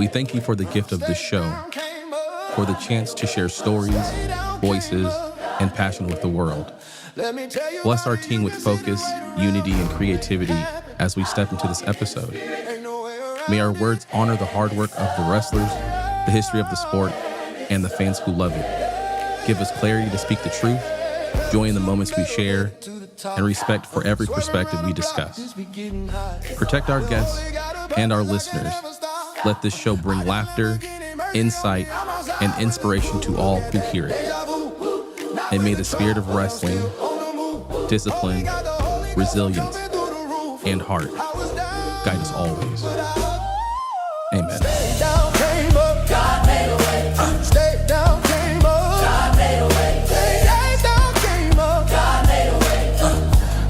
We thank you for the gift of this show, for the chance to share stories, voices, and passion with the world. Bless our team with focus, unity, and creativity as we step into this episode. May our words honor the hard work of the wrestlers, the history of the sport, and the fans who love it. Give us clarity to speak the truth, joy in the moments we share, and respect for every perspective we discuss. Protect our guests and our listeners. Let this show bring laughter, insight, and inspiration to all who hear it. And may the spirit of wrestling, discipline, resilience, and heart guide us always. Amen.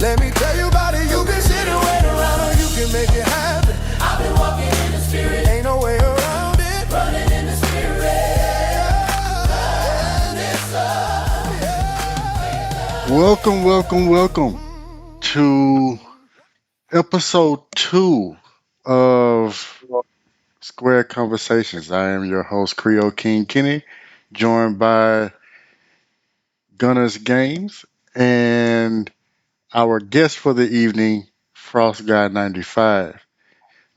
Let me tell you about it. You can sit and wait around, or you can make it happen. I've been walking in the spirit, ain't no way around it. Running in the spirit. Welcome to episode 2 of Square Conversations. I am your host, Creole King Kenny, joined by Gunners Games and our guest for the evening, FrostGuy95.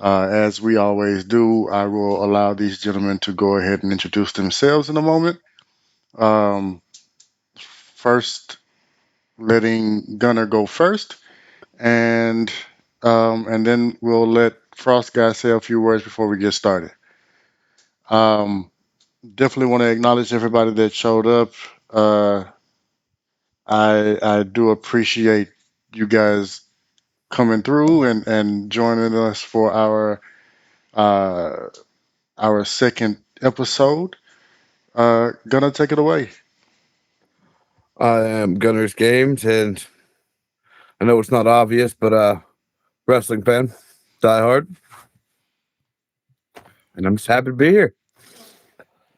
As we always do, I will allow these gentlemen to go ahead and introduce themselves in a moment. First, letting Gunner go first, and then we'll let Frost Guy say a few words before we get started. Um, Definitely want to acknowledge everybody that showed up. I do appreciate you guys coming through and joining us for uh, our second episode. Gonna take it away. I am Gunners Games, and I know it's not obvious, but wrestling fan, die hard, and I'm just happy to be here.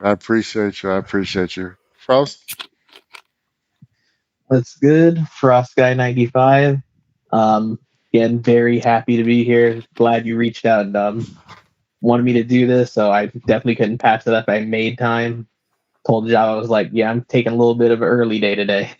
I appreciate you. Frost. What's good? FrostGuy95. Again, very happy to be here. Glad you reached out and wanted me to do this, so I definitely couldn't pass it up. I made time. Told Java, I was like, yeah, I'm taking a little bit of an early day today.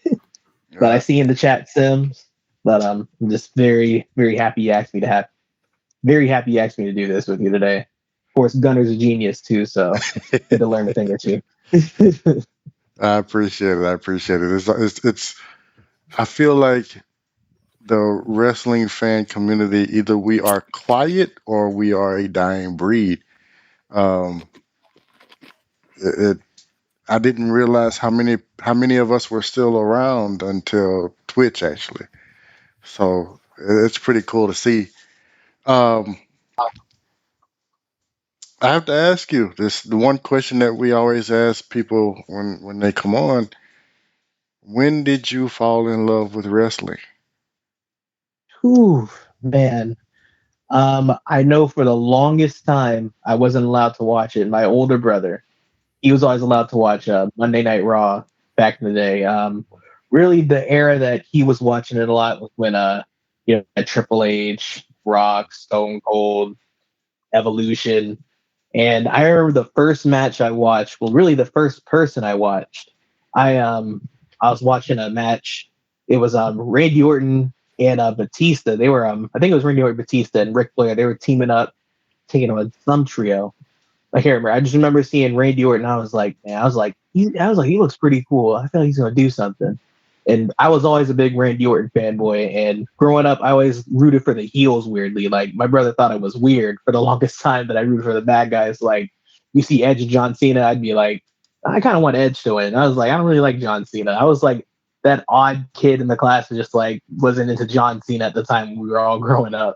But I see in the chat Sims. But I'm just very, very happy you asked me to do this with you today. Of course, Gunner's a genius too, so good to learn a thing or two. I appreciate it. It's. I feel like the wrestling fan community, either we are quiet or we are a dying breed. Um, it, I didn't realize how many of us were still around until Twitch actually. So it's pretty cool to see. Um, I have to ask you the one question that we always ask people when they come on. When did you fall in love with wrestling? Ooh, man. I know for the longest time I wasn't allowed to watch it. My older brother, he was always allowed to watch Monday Night Raw back in the day. Really, the era that he was watching it a lot was when Triple H, Rock, Stone Cold, Evolution, and I remember the first match I watched. Well, really, the first person I watched. I was watching a match. It was Randy Orton and Batista. They were I think it was Randy Orton, Batista, and Ric Flair. They were teaming up, taking on some trio. I can't remember. I just remember seeing Randy Orton. I was like, he looks pretty cool. I feel like he's gonna do something. And I was always a big Randy Orton fanboy. And growing up, I always rooted for the heels. Weirdly, like my brother thought it was weird for the longest time that I rooted for the bad guys. Like you see Edge and John Cena, I'd be like, I kind of want Edge to win. I was like, I don't really like John Cena. I was like that odd kid in the class who just like wasn't into John Cena at the time when we were all growing up.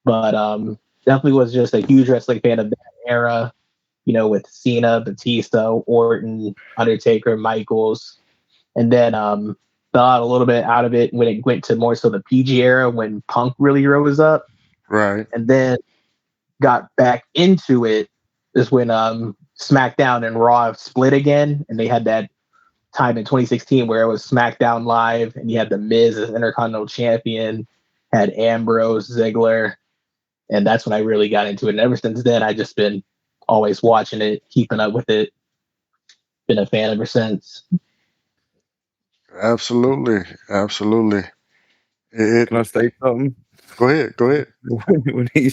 But definitely was just a huge wrestling fan of that era, with Cena, Batista, Orton, Undertaker, Michaels. And then thought a little bit out of it when it went to more so the PG era when Punk really rose up. Right. And then got back into it is when SmackDown and Raw split again. And they had that time in 2016 where it was SmackDown Live and you had The Miz as Intercontinental Champion, had Ambrose, Ziggler. And that's when I really got into it. And ever since then, I've just been always watching it, keeping up with it. Been a fan ever since. Absolutely, absolutely. It, Can I say something? go ahead, go ahead. When he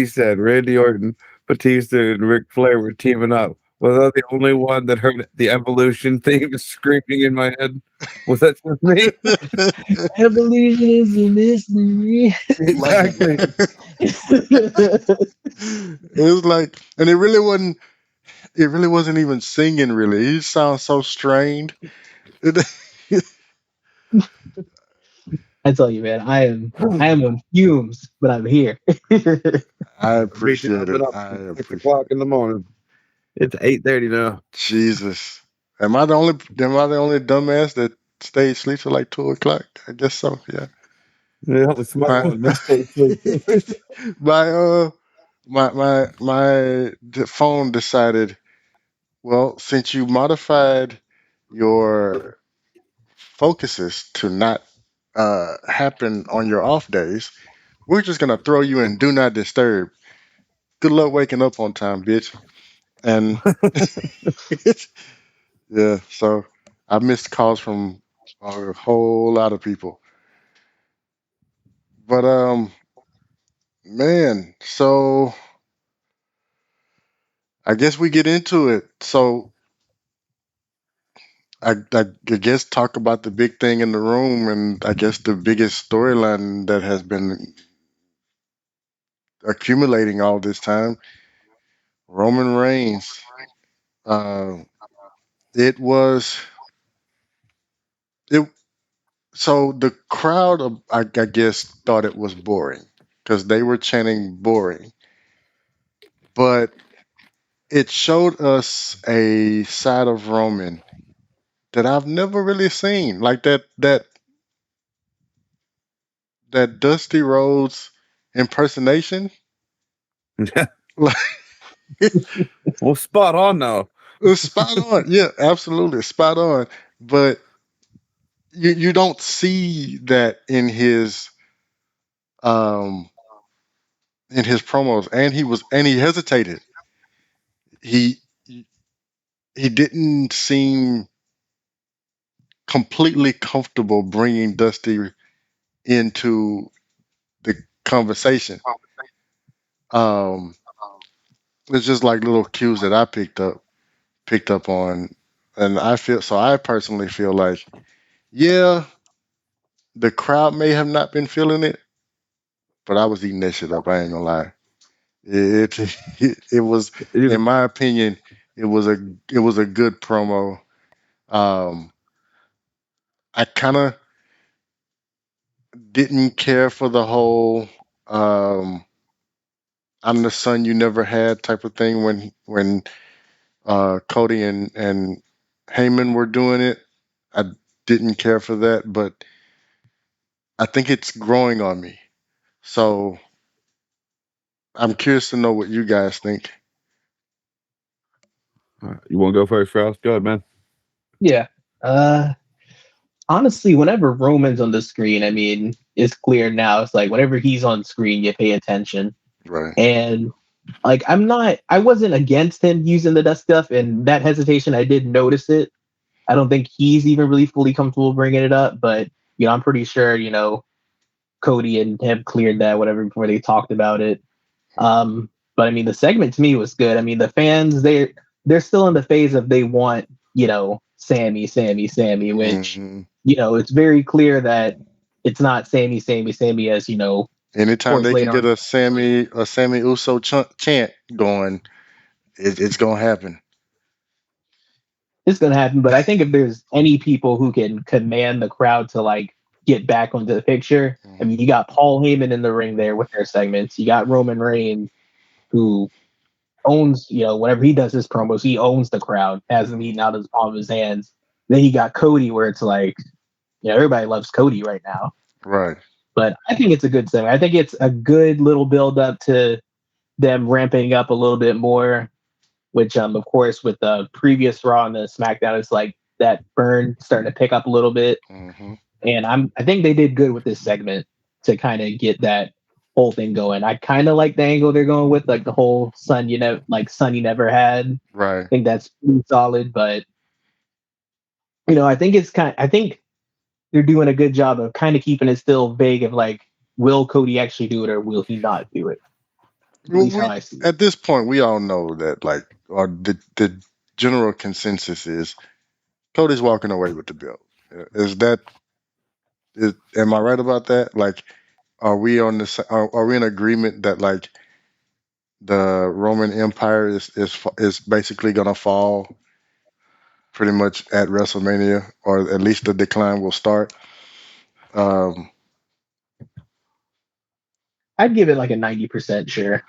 said Randy Orton, Batista, and Ric Flair were teaming up. Was I the only one that heard the Evolution theme screaming in my head? Was that just me? Evolution is a mystery. Like Exactly. it was like, and it really wasn't. It really wasn't even singing. Really, he sounds so strained. I tell you, man, I am on fumes, but I'm here. I Me too. appreciate I've been it. up I since 6 o'clock appreciate in it. the morning. It's 8:30 now. Jesus, am I the only dumbass that stayed asleep till like 2 o'clock? I guess so. Yeah. Yeah, the smart My one. Let's stay asleep. my phone decided. Well, since you modified your focuses to not happen on your off days, we're just gonna throw you in do not disturb. Good luck waking up on time, bitch. And yeah, so I missed calls from a whole lot of people. But man, so I guess we get into it. So I guess talk about the big thing in the room, and I guess the biggest storyline that has been accumulating all this time, Roman Reigns. Uh, it was it. So the crowd, I guess, thought it was boring because they were chanting boring, but it showed us a side of Roman that I've never really seen, like that Dusty Rhodes impersonation. Like, Well, spot on now. it's spot on. Yeah, absolutely spot on. But you don't see that um in his promos, and he hesitated. He he didn't seem completely comfortable bringing Dusty into the conversation. Um, it's just like little cues that I picked up on, and I feel so. I personally feel like, yeah, the crowd may have not been feeling it, but I was eating that shit up. I ain't gonna lie. It was, in You my opinion, it was a good promo. Um, I kind of didn't care for the whole "I'm the son you never had" type of thing when Cody and Heyman were doing it. I didn't care for that, but I think it's growing on me. So I'm curious to know what you guys think. want to go first, Frost? Go ahead, man. Yeah. Uh, Honestly, whenever Roman's on the screen, I mean, it's clear now. It's like whenever he's on screen, you pay attention. Right. And like, I wasn't against him using the dust stuff, and that hesitation, I did notice it. I don't think he's even really fully comfortable bringing it up, but I'm pretty sure Cody and him cleared that whatever before they talked about it. But I mean, the segment to me was good. I mean, the fans they're still in the phase of they want Sammy, Sammy, Sammy, which Hmm. it's very clear that it's not Sammy, Sammy, Sammy as of Anytime course they can later get on a Sammy Uso chant going, it's gonna happen. it's gonna happen. But I think if there's any people who can command the crowd to like get back onto the picture, I Hmm. mean, you got Paul Heyman in the ring there with their segments. You got Roman Reigns who owns, whenever he does his promos, he owns the crowd, has them eating out of the palm of his hands. Then you got Cody, where it's like, everybody loves Cody right now. Right. But I think it's a good thing. I think it's a good little build up to them ramping up a little bit more, which, of course, with the previous Raw and the SmackDown, it's like that burn starting to pick up a little bit. Hmm. And I think they did good with this segment to kind of get that whole thing going. I kind of like the angle they're going with, like the whole son you never had. Right. I think that's pretty solid, but I think I think they're doing a good job of kind of keeping it still vague of like, will Cody actually do it or will he not do it? At Well, least how we I see it. at this point we all know that like, or the general consensus is Cody's walking away with the belt. Is that am I right about that? Like, are we on this? Are we in agreement that like the Roman Empire is basically gonna fall pretty much at WrestleMania, or at least the decline will start? Um, I'd give it like a 90% sure.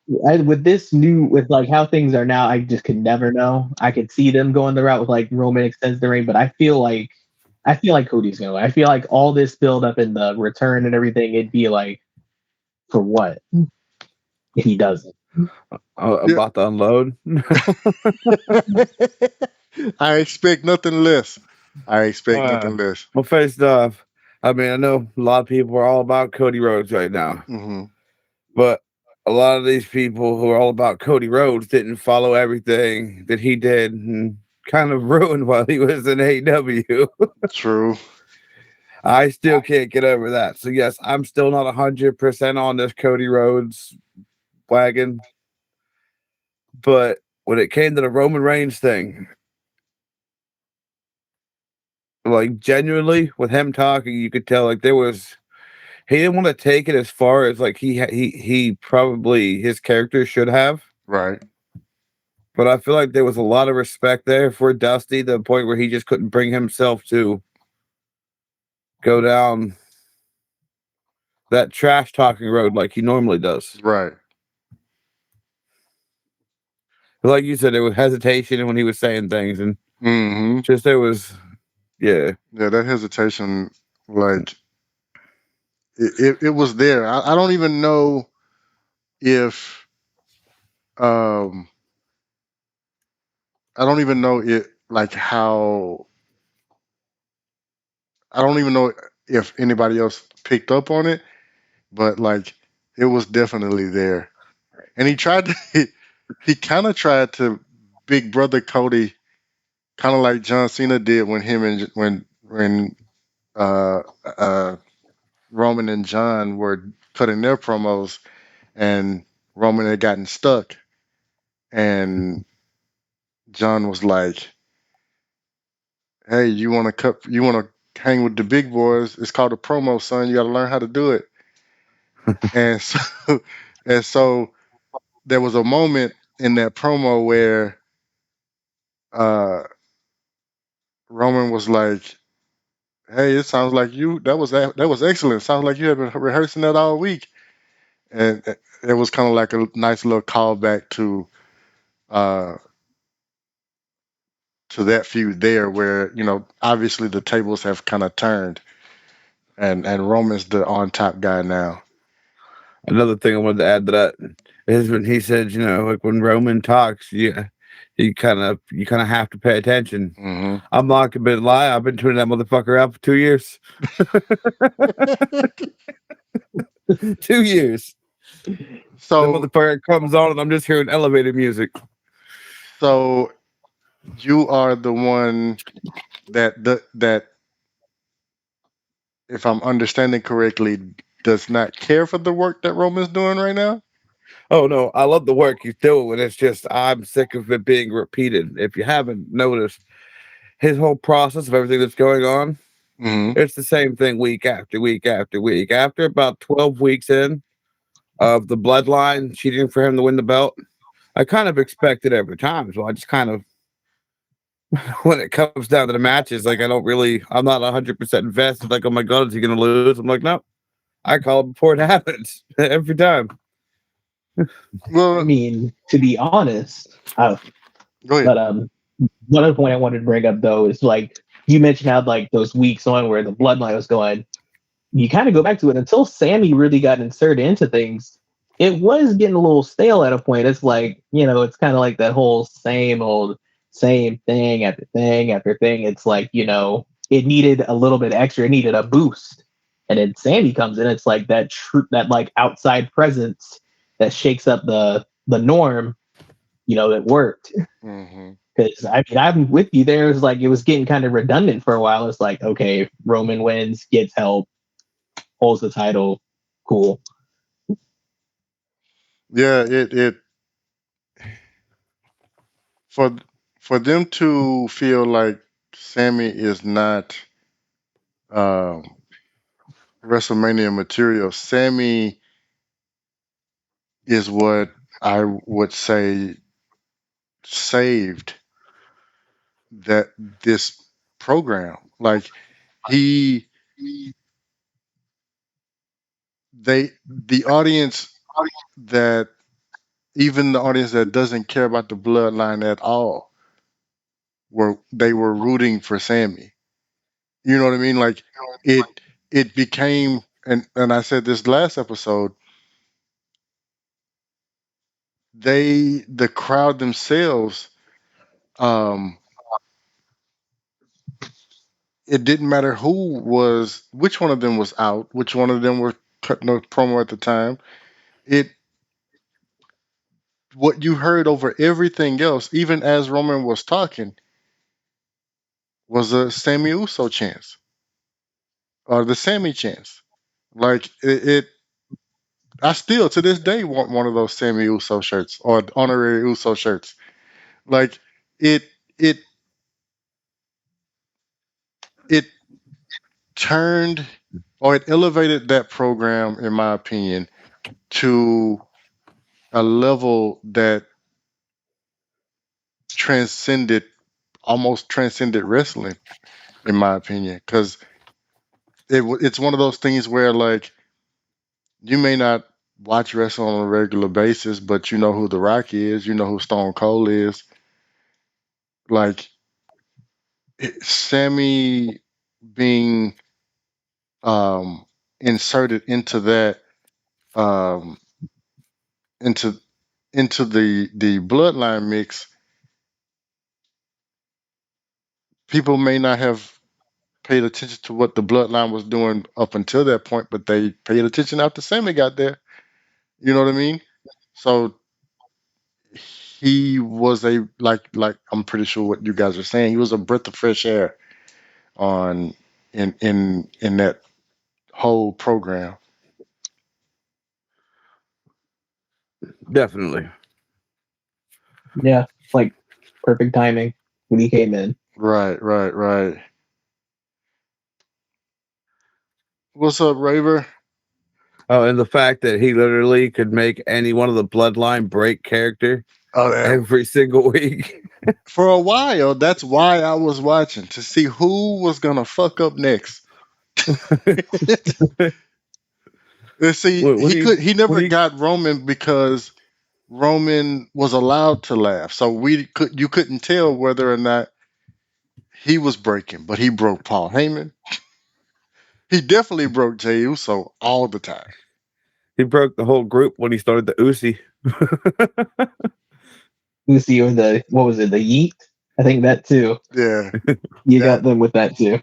With like how things are now, I just could never know. I could see them going the route with like Roman extends the reign, but I feel like Cody's gonna win. I feel like all this build up in the return and everything, it'd be like, for what if he doesn't? yeah. About to unload. I expect nothing less. I expect uh, nothing less. well, first off, I mean, I know a lot of people are all about Cody Rhodes right now, Hmm. but a lot of these people who are all about Cody Rhodes didn't follow everything that he did and kind of ruined while he was in AEW. True. I still can't get over that. So yes, I'm still not 100% on this Cody Rhodes wagon, but when it came to the Roman Reigns thing, like genuinely with him talking, you could tell like he didn't want to take it as far as like he probably his character should have. Right. But I feel like there was a lot of respect there for Dusty, to the point where he just couldn't bring himself to go down that trash talking road like he normally does. Right. Like you said, there was hesitation when he was saying things, and Hmm. just there was, yeah. Yeah, that hesitation, like it was there. I don't even know if um I don't even know it like how I don't even know if anybody else picked up on it, but like it was definitely there. And he tried to he kind of tried to big brother Cody, kind of like John Cena did when him and when uh Roman and John were cutting their promos, and Roman had gotten stuck, and John was like, "Hey, you want to cut? You want to hang with the big boys? It's called a promo, son. You got to learn how to do it." And so, and so there was a moment in that promo where uh, Roman was like, "Hey, it sounds like you. That was excellent. Sounds like you have been rehearsing that all week." And it was kind of like a nice little callback uh, to that feud there, where obviously the tables have kind of turned, and Roman's the on top guy now. Another thing I wanted to add to that is when he said, like when Roman talks, you kind of have to pay attention. Hmm. I'm not gonna lie, I've been tuning that motherfucker out for 2 years. 2 years. The So motherfucker comes on and I'm just hearing elevator music. so you are the one that, if I'm understanding correctly, does not care for the work that Roman's doing right now. Oh no, I love the work he's doing. It's just I'm sick of it being repeated. If you haven't noticed his whole process of everything that's going on, Hmm. it's the same thing week after week after week. After about 12 weeks in of the bloodline cheating for him to win the belt, I kind of expect it every time. So I just kind of, when it comes down to the matches, like I'm not 100% invested. Like, oh my God, is he going to lose? I'm like, no, I call it before it happens every time. I Well, mean, to be honest, go ahead. but one other point I wanted to bring up though is like you mentioned how like those weeks on where the bloodline was going. You kind of go back to it until Sammy really got inserted into things. It was getting a little stale at a point. It's like it's kind of like that whole same old same thing after thing after thing. It's like it needed a little bit extra. It needed a boost. And then Sammy comes in. It's like that like outside presence that shakes up the norm. That worked. Mm-hmm. Because I mean, I'm with you there. It's like it was getting kind of redundant for a while. It's like, okay, Roman wins, gets help, holds the title, cool. Yeah, it for for them to feel like Sammy is not um, WrestleMania material. Sammy is what I would say saved that this program. Like he, the audience that even the audience that doesn't care about the bloodline at all were rooting for Sammy. You know what I mean? Like it became, and I said this last episode, the crowd themselves, um it didn't matter which one of them was out, which one of them were cutting a promo at the time. It What you heard over everything else, even as Roman was talking, was a Sammy Uso chance or the Sammy chance. Like I still to this day want one of those Sammy Uso shirts or honorary Uso shirts. Like it it it turned or it elevated that program, in my opinion, to a level that transcended almost transcended wrestling, in my opinion, because it's one of those things where like you may not watch wrestling on a regular basis, but you know who The Rock is, you know who Stone Cold is. Like Sammy being um, inserted into that um, into the bloodline mix, people may not have paid attention to what the bloodline was doing up until that point, but they paid attention after Sammy got there. You know what I mean? So he was like I'm pretty sure what you guys are saying. He was a breath of fresh air on in that whole program. Definitely. Yeah, like perfect timing when he came in. Right, right, right. What's up, Raver? Oh, and the fact that he literally could make any one of the bloodline break character Oh, yeah. every single week. For a while, that's why I was watching to see who was gonna fuck up next. And see, when he he when never he got Roman because Roman was allowed to laugh, so you couldn't tell whether or not he was breaking, but he broke Paul Heyman. He definitely broke Jey Uso all the time. he broke the whole group when he started the Uzi. Lucy or the what was it, the Yeet? I think that too. Yeah, You got that them with that too.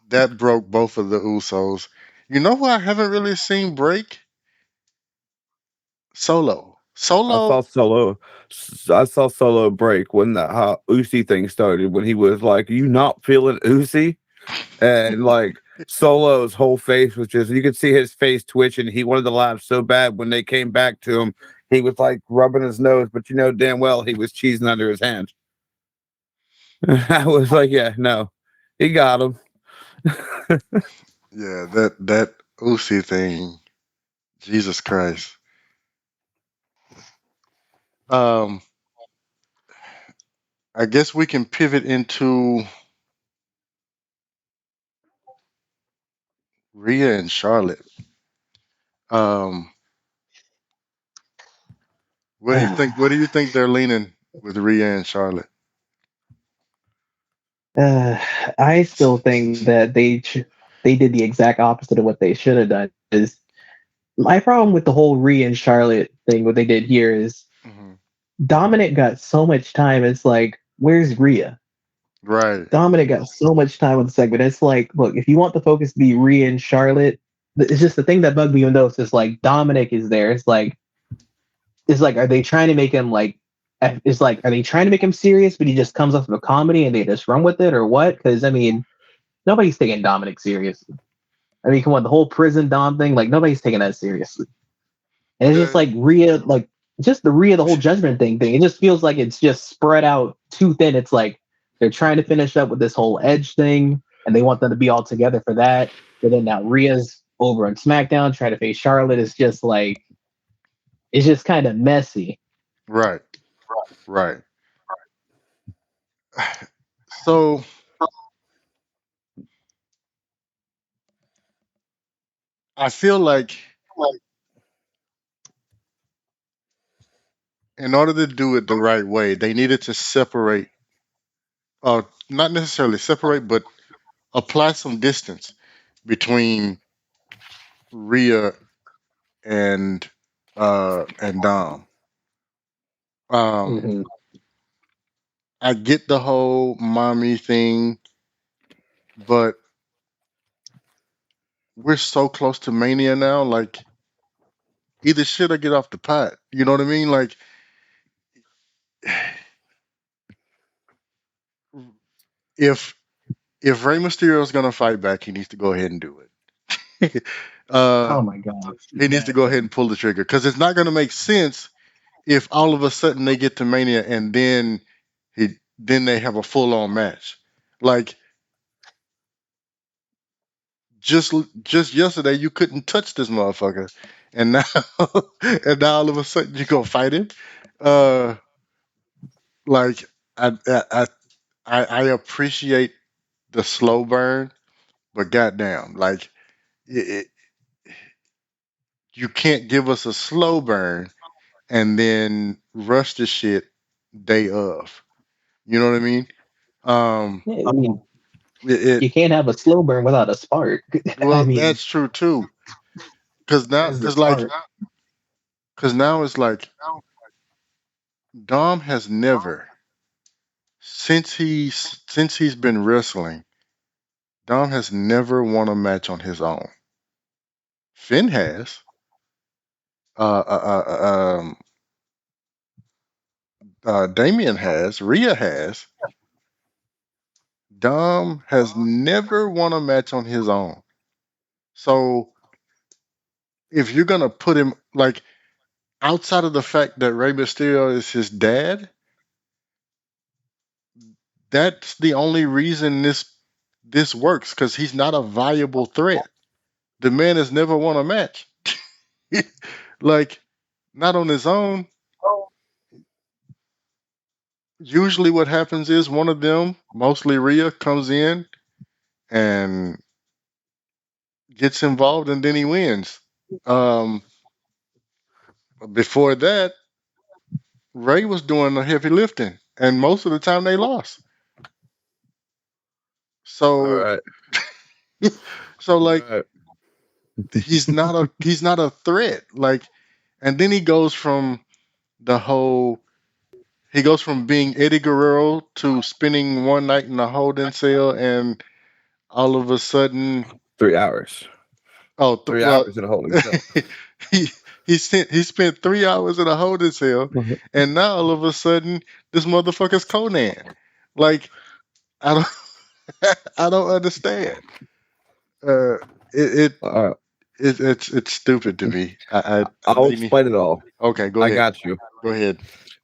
that broke both of the Usos. You know who I haven't really seen break? Solo. I saw Solo. Solo. I saw Solo break when the Uzi thing started. When he was like, "You not feeling Uzi?" And like Solo's whole face was just you could see his face twitch, and he wanted to laugh so bad when they came back to him. He was like rubbing his nose, but you know damn well he was cheesing under his hand. I was like, yeah, no, he got him. Yeah, that Usi thing. Jesus Christ. Um, I guess we can pivot into Rhea and Charlotte. Um, what do you think? What do you think they're leaning with Rhea and Charlotte? Uh, I still think that they did the exact opposite of what they should have done. Is my problem with the whole Rhea and Charlotte thing? What they did here is Hmm. Dominic got so much time. It's like, where's Rhea? Right. Dominic got so much time on the segment. It's like, look, if you want the focus to be Rhea and Charlotte, it's just the thing that bugged me most is like Dominic is there. It's like, are they trying to make him like? It's like, are they trying to make him serious, but he just comes off of a comedy and they just run with it, or what? Because I mean, nobody's taking Dominic seriously. I mean, come on, the whole prison Dom thing, like nobody's taking that seriously. And it's just Uh, like Rhea, like just the Rhea, the whole judgment thing. It just feels like it's just spread out too thin. It's like they're trying to finish up with this whole Edge thing, and they want them to be all together for that. But then now Rhea's over on SmackDown trying to face Charlotte. It's just like it's just kind of messy. right, right. So I feel like in order to do it the right way, they needed to separate, not necessarily separate, but apply some distance between Rhea and Dom. Um, Mm-hmm. I get the whole mommy thing, but we're so close to Mania now. Like, either shit or get off the pot. You know what I mean? Like, if Rey Mysterio is gonna fight back, he needs to go ahead and do it. Oh my god. He needs to go ahead and pull the trigger because it's not gonna make sense if all of a sudden they get to Mania and then they have a full on match. Like, just just yesterday you couldn't touch this motherfucker, and now and now all of a sudden you go fight him. Uh, like I I I, I appreciate the slow burn, but goddamn, like it, you can't give us a slow burn and then rush the shit day of. You know what I mean? Um, Yeah, I mean, it you can't have a slow burn without a spark. I well, mean, that's true too. Cause now, where's the spark? cause now it's like Dom has never since he's been wrestling. Dom has never won a match on his own. Finn has. Uh, uh, uh, um, Damien has. Rhea has. Dom has never won a match on his own. So if you're gonna put him like outside of the fact that Rey Mysterio is his dad, that's the only reason this works because he's not a viable threat. The man has never won a match. Like, not on his own. Usually what happens is one of them, mostly Rhea, comes in and gets involved and then he wins. Um, Before that, Ray was doing the heavy lifting, and most of the time they lost. All So, right. so All like right. he's not a threat. Like, and then the whole he goes from being Eddie Guerrero to spending one night in a holding cell, and all of a sudden, 3 hours. oh, 3 hours in a holding cell. he he spent 3 hours in a holding cell, and now all of a sudden, this motherfucker's Conan. Like, I don't I don't understand. Uh, it, All right. it's stupid to me. I'll They need, explain it all. okay, go I ahead. got you. Go ahead.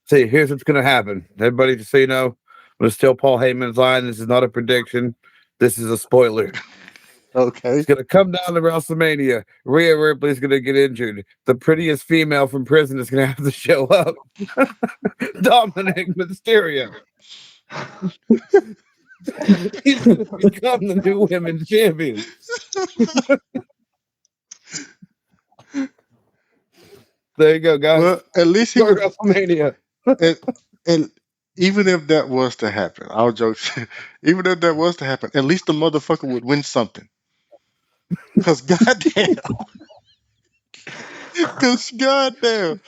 See, here's what's going to happen. Everybody, just so you know, I'm going to steal Paul Heyman's line. This is not a prediction. This is a spoiler. Okay. It's going to come down to WrestleMania. Rhea Ripley's going to get injured. The prettiest female from prison is going to have to show up. Dominic Mysterio. He's going to become the new women's champion. There you go, guys. Well, at least he Go would. WrestleMania. And even if that was to happen, I'll joke. Even if that was to happen, at least the motherfucker would win something. Cause goddamn, cause goddamn,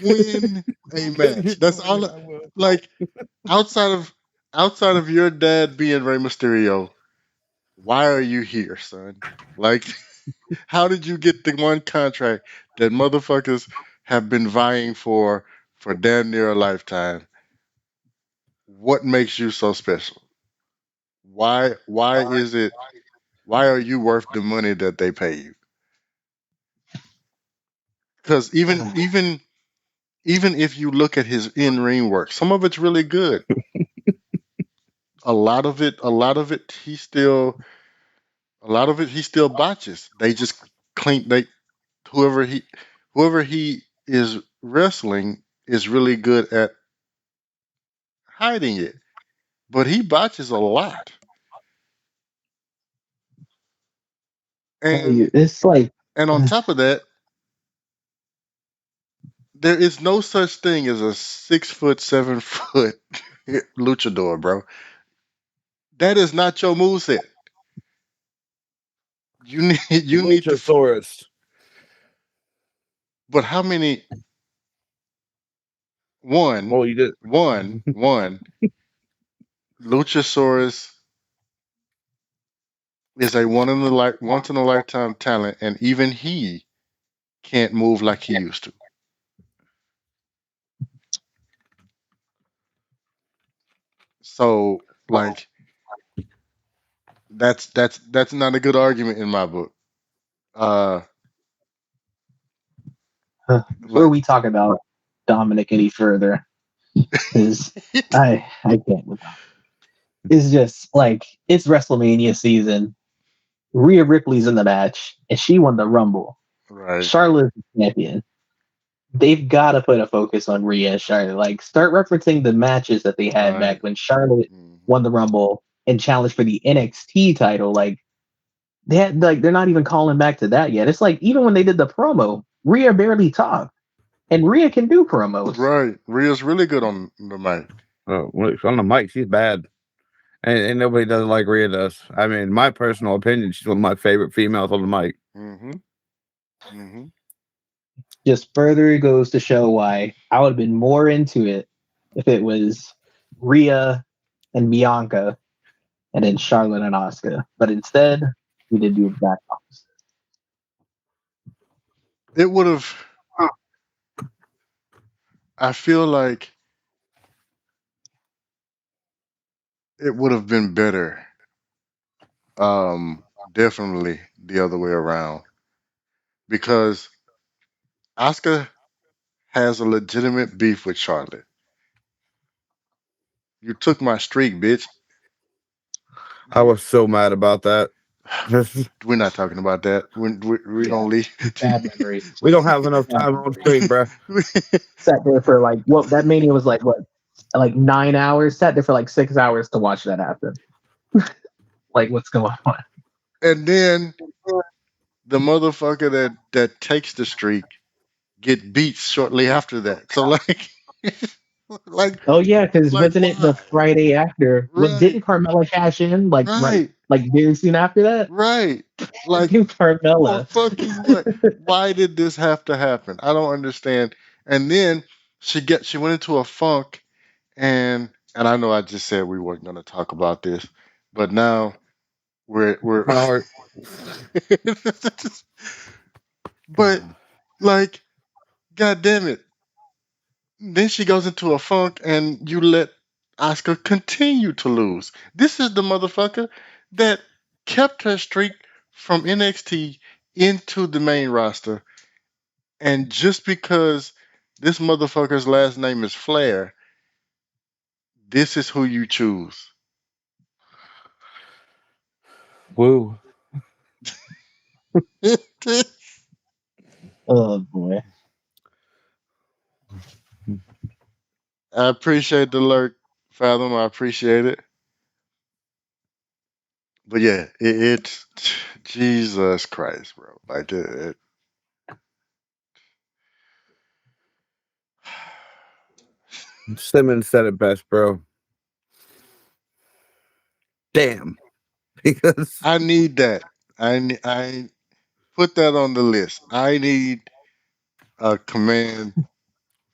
win a match. That's all. Like outside of your dad being Rey Mysterio, why are you here, son? Like, how did you get the one contract that motherfuckers have been vying for damn near a lifetime? What makes you so special? Why is it why are you worth the money that they pay you? Because even if you look at his in ring work, some of it's really good. A lot of it he still botches. They just clean they whoever he whoever he is wrestling is really good at hiding it. But he botches a lot. Tell And you, it's like and on top of that, there is no such thing as a 6 foot, 7 foot luchador, bro. That is not your moveset. You need to Luchasaurus. but how many one Well, you did. one Luchasaurus is a once in a lifetime talent, and even he can't move like he used to. So like that's not a good argument in my book. Uh before like we talk about Dominic any further, because I can't with Dominic. It's just like it's WrestleMania season. Rhea Ripley's in the match, and she won the Rumble. right, Charlotte's the champion. They've got to put a focus on Rhea and Charlotte. Like, start referencing the matches that they had right. back when Charlotte Mhm. won the Rumble and challenged for the NXT title. Like, they're not even calling back to that yet. It's like even when they did the promo, Rhea barely talked, and Rhea can do promos. Right. Rhea's really good on the mic. Oh, on the mic, she's bad. And nobody doesn't like Rhea does. I mean, my personal opinion, she's one of my favorite females on the mic. Mm-hmm. Mm-hmm. Just further goes to show why I would have been more into it if it was Rhea and Bianca and then Charlotte and Asuka. But instead, we did the exact opposite. It would have I feel like it would have been better. Definitely the other way around. Because Asuka has a legitimate beef with Charlotte. You took my streak, bitch. I was so mad about that. We're not talking about that. We're Yeah, gonna leave. bad memories. We don't have enough Bad time on memories. screen, bro. Sat there for like what that mania was like 9 hours. Sat there for like 6 hours to watch that happen. Like what's going on? And then the motherfucker that takes the streak get beat shortly after that. So like, like, Oh yeah, because like wasn't it the why? Friday after? What Right, didn't Carmella cash in right, like very soon after that? right. Like for Carmella. fucking what? Why did this have to happen? I don't understand. And then she went into a funk, and I know I just said we weren't gonna talk about this, but now we're Kind of hard. but like, god damn it. Then she goes into a funk and you let Oscar continue to lose. This is the motherfucker that kept her streak from NXT into the main roster. And just because this motherfucker's last name is Flair, this is who you choose. Woo. Oh boy. I appreciate the lurk, Fathom. I appreciate it. But yeah, it's Jesus Christ, bro. Like Simmons said it best, bro. Damn. Because I need that. I put that on the list. I need a command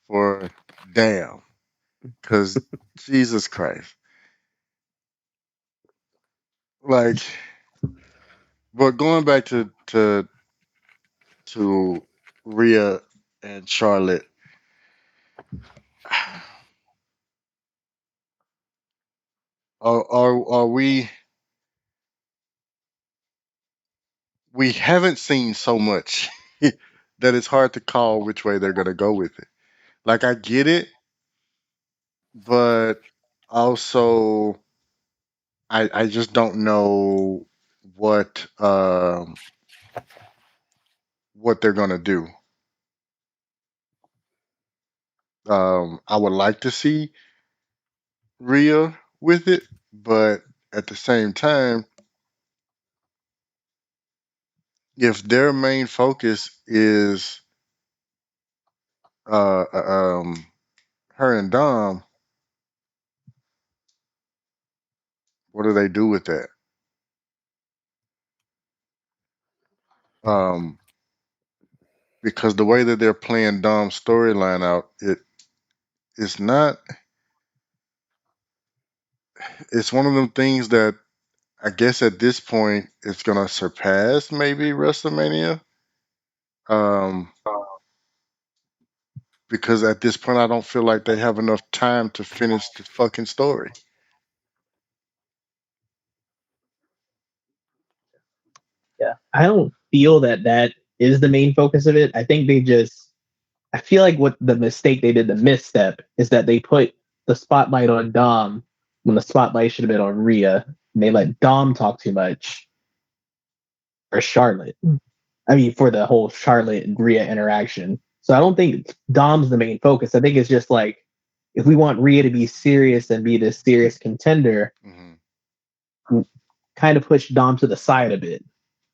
for damn, because Jesus Christ, like But going back to Rhea and Charlotte, are we haven't seen so much that it's hard to call which way they're gonna go with it. Like I get it, but also I just don't know what what they're gonna do. I would like to see Rhea with it, but at the same time, if their main focus is uh uh, um her and Dom, what do they do with that? Um, because the way that they're playing Dom's storyline out, it's not. It's one of them things that I guess at this point it's gonna surpass maybe WrestleMania. Um, because at this point I don't feel like they have enough time to finish the fucking story. Yeah, I don't feel that that is the main focus of it. I think they just, I feel like what the mistake they did, the misstep, is that they put the spotlight on Dom when the spotlight should have been on Rhea. And they let Dom talk too much for Charlotte. I mean, for the whole Charlotte and Rhea interaction. So I don't think Dom's the main focus. I think it's just like, if we want Rhea to be serious and be this serious contender, Hmm. kind of push Dom to the side a bit.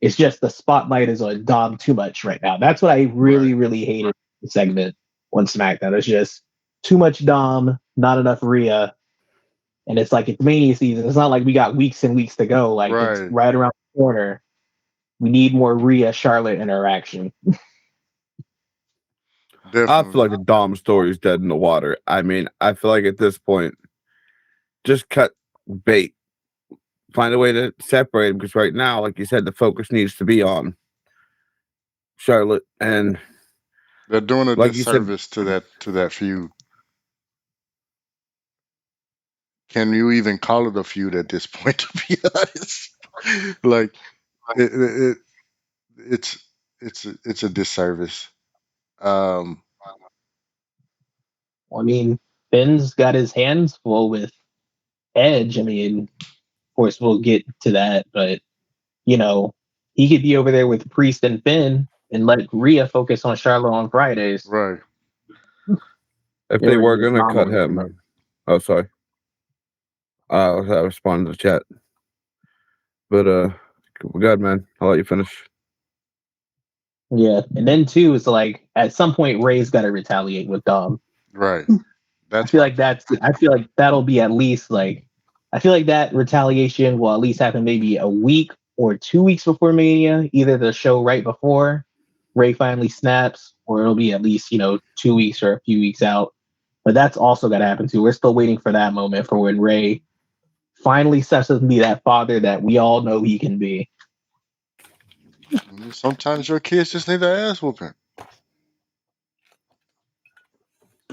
It's just the spotlight is on Dom too much right now. That's what I Right, really, really hated the segment on SmackDown. It's just too much Dom, not enough Rhea. And it's like it's Mania season. It's not like we got weeks and weeks to go. Like it's right, right around the corner. We need more Rhea Charlotte interaction. I feel definitely. like the Dom story is dead in the water. I mean, I feel like at this point, just cut bait, find a way to separate them. Because right now, like you said, the focus needs to be on Charlotte, and They're doing a like you said, disservice to that feud. Can you even call it a feud at this point? To be honest, like it it's it's a disservice. Um, I mean, Finn's got his hands full with Edge. I mean, of course, we'll get to that, but you know, he could be over there with Priest and Finn and let Rhea focus on Charlotte on Fridays. right. if They they were were just gonna cut dominating him, them. oh sorry, I responded to the chat, but good man. I'll let you finish. Yeah, and then too, it's like at some point Ray's got to retaliate with Dom. Right. I That's feel what like that's. I feel like that'll be at least like. I feel like that retaliation will at least happen maybe a week or 2 weeks before Mania, either the show right before Ray finally snaps, or it'll be at least 2 weeks or a few weeks out. But that's also got to happen too. We're still waiting for that moment for when Ray finally steps up to be that father that we all know he can be. sometimes your kids just need an ass whooping.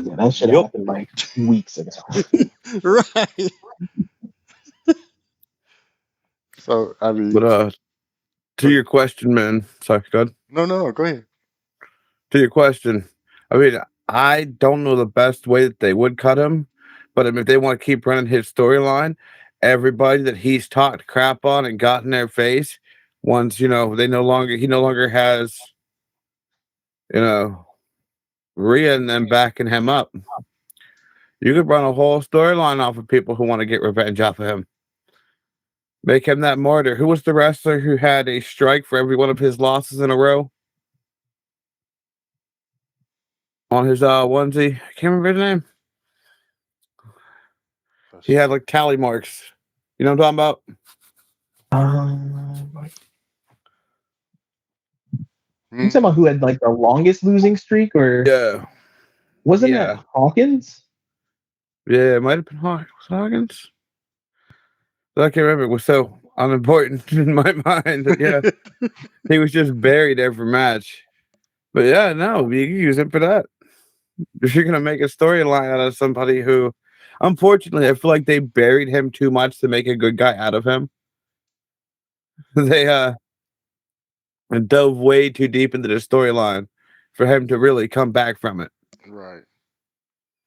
Yeah, that should have Yep. happened like weeks ago. Right. So I mean, But to but your question, man. Sorry, good. no, go ahead. To your question, I mean, I don't know the best way that they would cut him, but I mean, if they want to keep running his storyline, everybody that he's talked crap on and got in their face, once they no longer he no longer has you know Rhea and them backing him up. You could run a whole storyline off of people who want to get revenge off of him. Make him that martyr. Who was the wrestler who had a strike for every one of his losses in a row on his onesie? I can't remember his name. He had like tally marks. You know what I'm talking about? Um, you talking about Hmm. who had like the longest losing streak, or Yeah. wasn't that Yeah. Hawkins? Yeah, it might have been Hawkins. I can't remember. So unimportant in my mind. But yeah, he was just buried every match. But yeah, no, you can use him for that. If you're gonna make a storyline out of somebody who, unfortunately, I feel like they buried him too much to make a good guy out of him. They dove way too deep into the storyline for him to really come back from it. Right.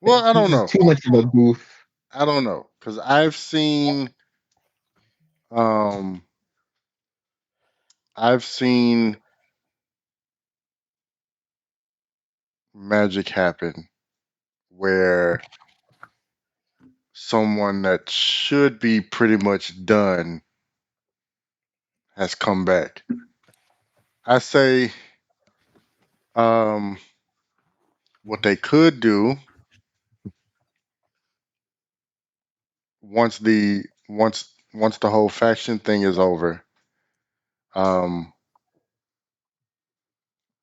Well, I don't He's know. too much of a goof. I don't know because um I've seen magic happen where someone that should be pretty much done has come back. I say um what they could do once the whole faction thing is over, um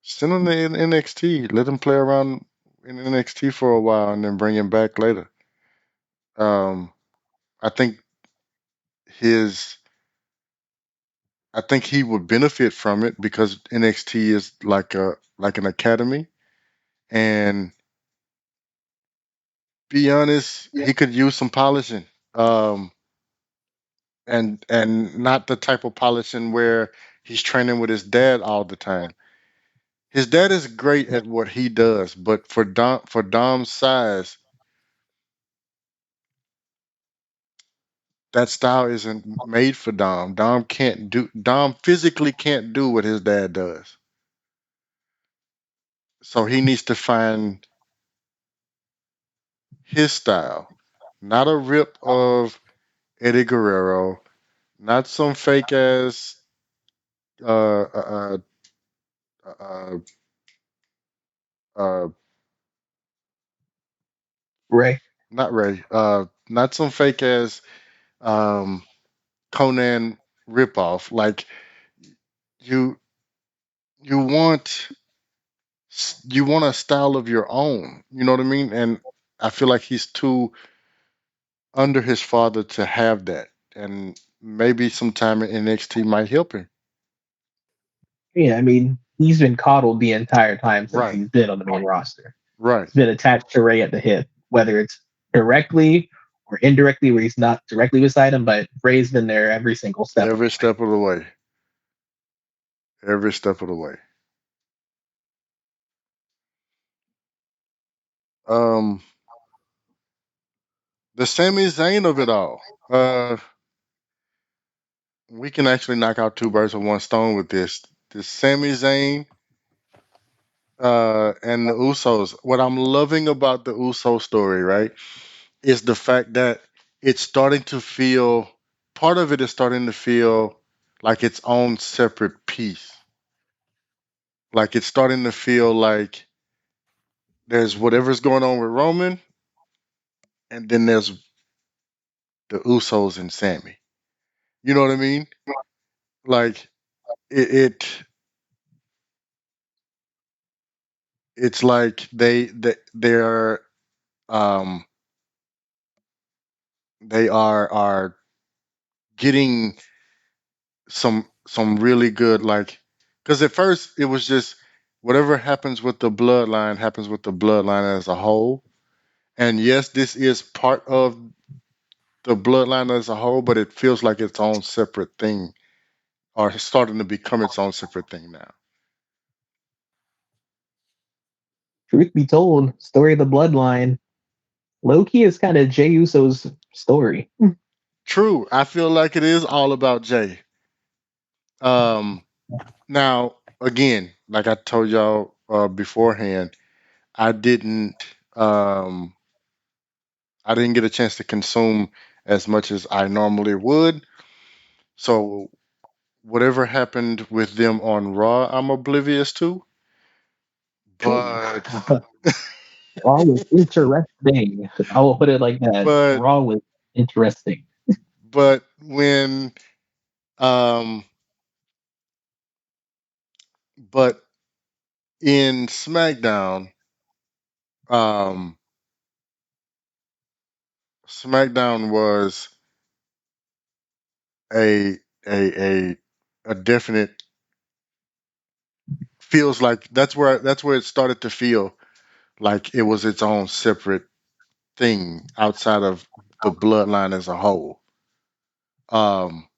send him to NXT, let him play around in NXT for a while and then bring him back later. Um I think his I think he would benefit from it because NXT is like an academy, and be honest, he could use some polishing. Um, and not the type of polishing where he's training with his dad all the time. His dad is great at what he does, but for Dom's size, that style isn't made for Dom. Dom physically can't do what his dad does. So he needs to find his style, not a rip of Eddie Guerrero, not some fake ass, uh, uh, uh, uh, Right. not Ray, not some fake ass um, Conan ripoff. Like you, you want, you want a style of your own. You know what I mean? And I feel like he's too under his father to have that. And maybe sometime in NXT might help him. Yeah, I mean, he's been coddled the entire time since Right, he's been on the main roster. right. He's been attached to Ray at the hip, whether it's directly or indirectly, where he's not directly beside him, but Ray's been there every single step of the Every way. step of the way. Every step of the way. Um, the Sami Zayn of it all. We can actually knock out two birds with one stone with this. The Sami Zayn and the Usos. What I'm loving about the Uso story, right, is the fact that it's starting to feel. Part of it is starting to feel like its own separate piece. Like it's starting to feel like there's whatever's going on with Roman, and then there's the Usos and Sammy. You know what I mean? Like it it's like they're um they are getting some really good, like, because at first it was just whatever happens with the bloodline as a whole. And yes, this is part of the bloodline as a whole, but it feels like its own separate thing, or it's starting to become its own separate thing now. Truth be told, story of the bloodline, Loki is kind of Jey Uso's story. True, I feel like it is all about Jay. um Now, again, like I told y'all beforehand, I didn't um I didn't get a chance to consume as much as I normally would. So whatever happened with them on Raw, I'm oblivious to. But Raw was interesting. I will put it like that. but Raw was interesting. but when um but in um SmackDown was a a a definite feels like that's where it started to feel like it was its own separate thing outside of the bloodline as a whole. Um,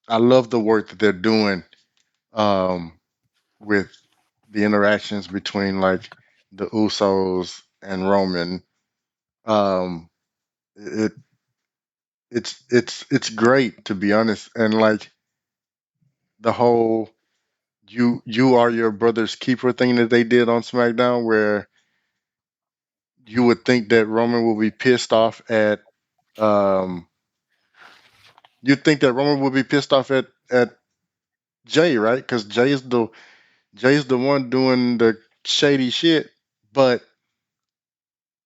I love the work that they're doing um, with the interactions between like the Usos and Roman. Um, it it's great to be honest, and like the whole you are your brother's keeper thing that they did on SmackDown, where you would think that Roman will be pissed off at um you'd think that Roman would be pissed off at Jay, right? Because Jay's the one doing the shady shit, but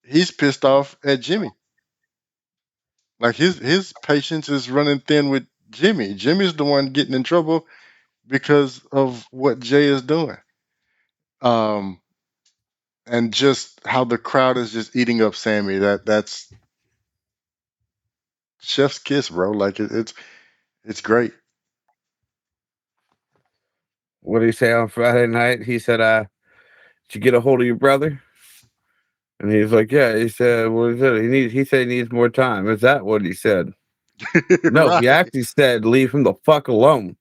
he's pissed off at Jimmy. Like his patience is running thin with Jimmy. Jimmy's the one getting in trouble because of what Jay is doing. Um, and just how the crowd is just eating up Sammy. That's chef's kiss, bro. Like it's great. What did he say on Friday night? He said, "Did you get a hold of your brother?" And he's like, "Yeah." He said, "What is it?" He said he needs more time. Is that what he said? No, he Right. actually said, "Leave him the fuck alone."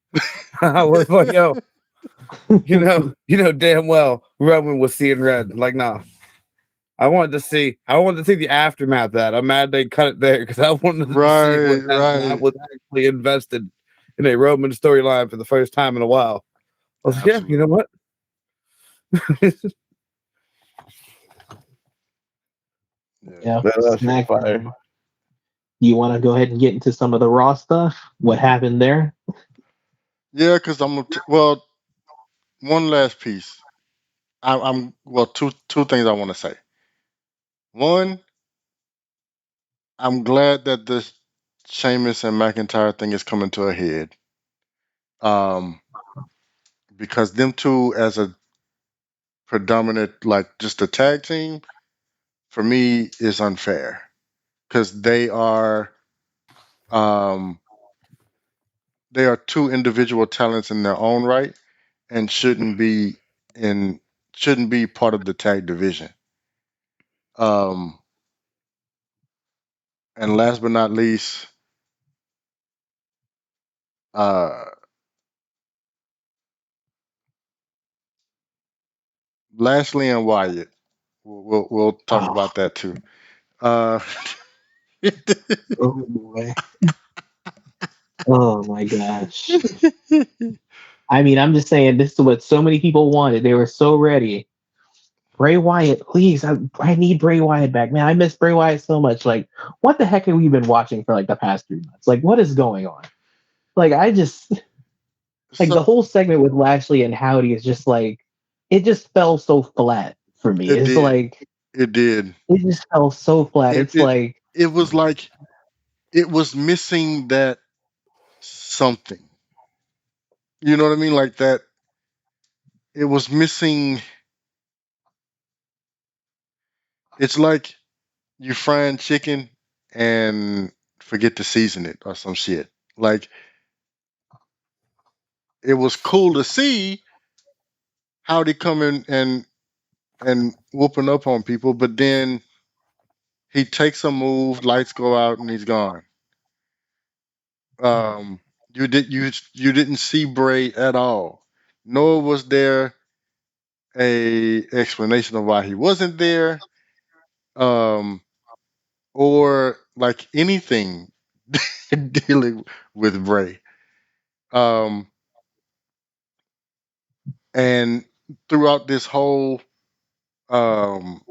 I was like, "Yo, you know damn well Roman was seeing red." Like, nah. I wanted to see the aftermath of that. I'm mad they cut it there because I wanted to see what Right, happened. I right. was actually invested in a Roman storyline for the first time in a while. I was like, yeah, you know Absolutely. what? Yeah. Yeah, That shit was fire. SmackDown. You want to go ahead and get into some of the Raw stuff? What happened there? Yeah, because well, one last piece. I'm well, two things I want to say. One, I'm glad that this Sheamus and McIntyre thing is coming to a head. Um, because them two as a predominant, like just a tag team, for me is unfair. Because um they are two individual talents in their own right and in shouldn't be part of the tag division. Um, and last but not least, uh, Lashley and Wyatt. We'll talk Oh, about that too. Uh, oh boy. Oh my gosh. I mean, I'm just saying this is what so many people wanted. They were so ready. Bray Wyatt, please. I need Bray Wyatt back. Man, I miss Bray Wyatt so much. Like, what the heck have we been watching for like the past 3 months? Like, what is going on? Like, I just like so the whole segment with Lashley and Howdy is just like it just fell so flat for me. it It's did. like It did. it just fell so flat. It It's it like it was like it was missing that something. You know what I mean? Like that. It was missing. It's like you frying chicken and forget to season it or some shit. Like it was cool to see how they come in and whooping up on people, but then he takes a move, lights go out, and he's gone. Um, you didn't see Bray at all. Nor was there a explanation of why he wasn't there, um, or like anything dealing with Bray. Um, and throughout this whole um,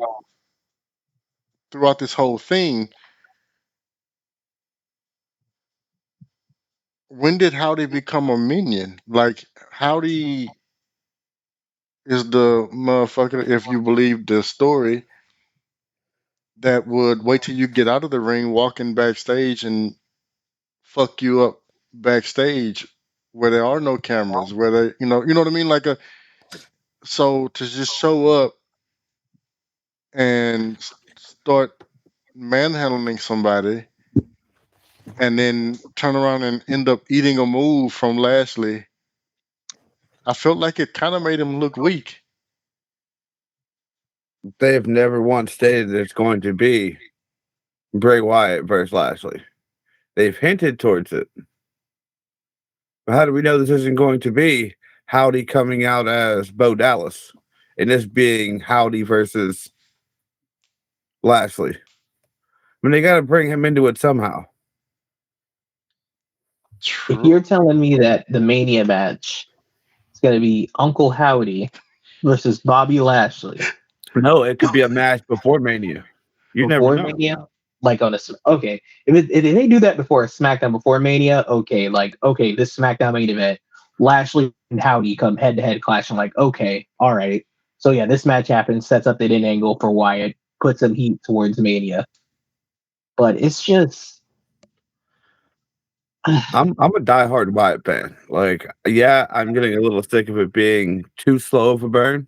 throughout this whole thing, when did Howdy become a minion? Like Howdy is the motherfucker, if you believe the story, that would wait till you get out of the ring, walking backstage and fuck you up backstage where there are no cameras, where they, you know what I mean? Like so to just show up and start manhandling somebody and then turn around and end up eating a move from Lashley. I felt like it kind of made him look weak. They have never once stated that it's going to be Bray Wyatt versus Lashley. They've hinted towards it. But how do we know this isn't going to be Howdy coming out as Bo Dallas and this being Howdy versus Lashley? I mean, they got to bring him into it somehow. If you're True. telling me that the Mania match is going to be Uncle Howdy versus Bobby Lashley No, it could be a match before Mania. You never before know. Mania, like on a okay, if they do that before a SmackDown before Mania, okay, like okay, this SmackDown main event, Lashley and Howdy come head to head clashing, like okay, all right, so yeah, this match happens, sets up the in angle for Wyatt, puts some heat towards Mania, but it's just. I'm a diehard Wyatt fan. Like, yeah, I'm getting a little sick of it being too slow of a burn.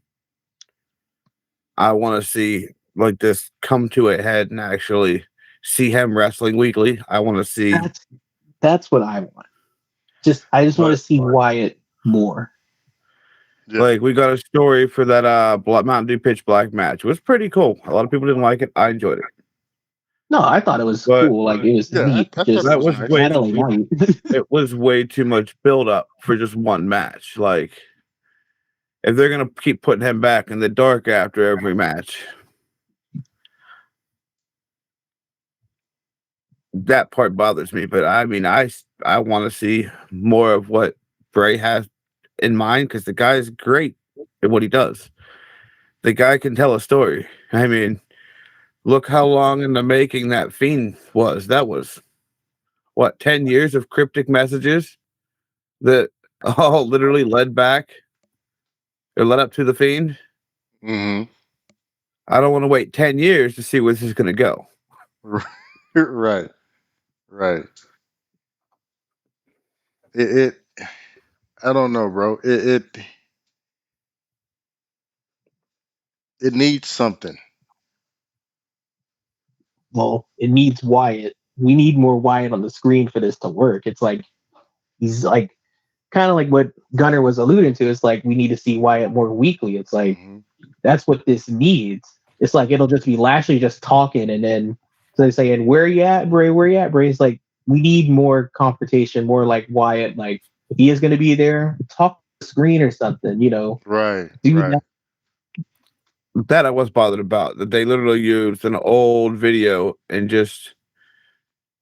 I want to see like this come to a head and actually see him wrestling weekly. I want to see, That's what I want. I just want to but see Wyatt more. Yeah. like we got a story for that Mountain Dew Pitch Black match. It was pretty cool. A lot of people didn't like it. I enjoyed it, No, I thought it was but cool. Like it was Yeah, neat. I thought Just it that was was nice. way Natalie Knight. it was way too much build up for just one match. Like if they're gonna keep putting him back in the dark after every match, that part bothers me. But I mean, I want to see more of what Bray has in mind because the guy is great at what he does. The guy can tell a story. I mean, look how long in the making that Fiend was. That was what 10 years of cryptic messages that all literally led back or led up to the Fiend. Hmm. I don't want to wait 10 years to see where this is going to go. Right. Right. It I don't know, bro. It needs something. Well, it needs Wyatt. We need more Wyatt on the screen for this to work. It's like he's like kind of like what Gunner was alluding to. It's like we need to see Wyatt more weekly. It's like Hmm. that's what this needs. It's like it'll just be Lashley just talking and then so saying, "Where you at, Bray? Where you at, Bray?" It's like we need more confrontation, more like Wyatt. Like if he is going to be there, talk to the screen or something. Right. Do Right. that. That I was bothered about. That they literally used an old video and just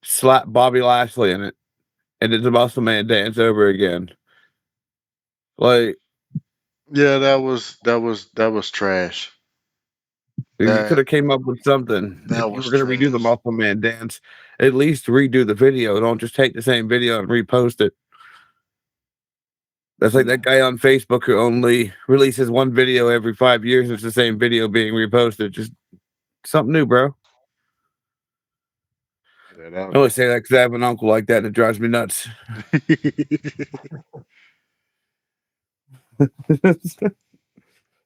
slapped Bobby Lashley in it and did the Muscle Man dance over again. Like Yeah, that was trash. you could That have came up with something. If that you was were going to redo the trash. Muscle Man dance, at least redo the video. Don't just take the same video and repost it. That's like that guy on Facebook who only releases one video every 5 years. It's the same video being reposted. Just something new, bro. Yeah, I always say that because I have an uncle like that and it drives me nuts.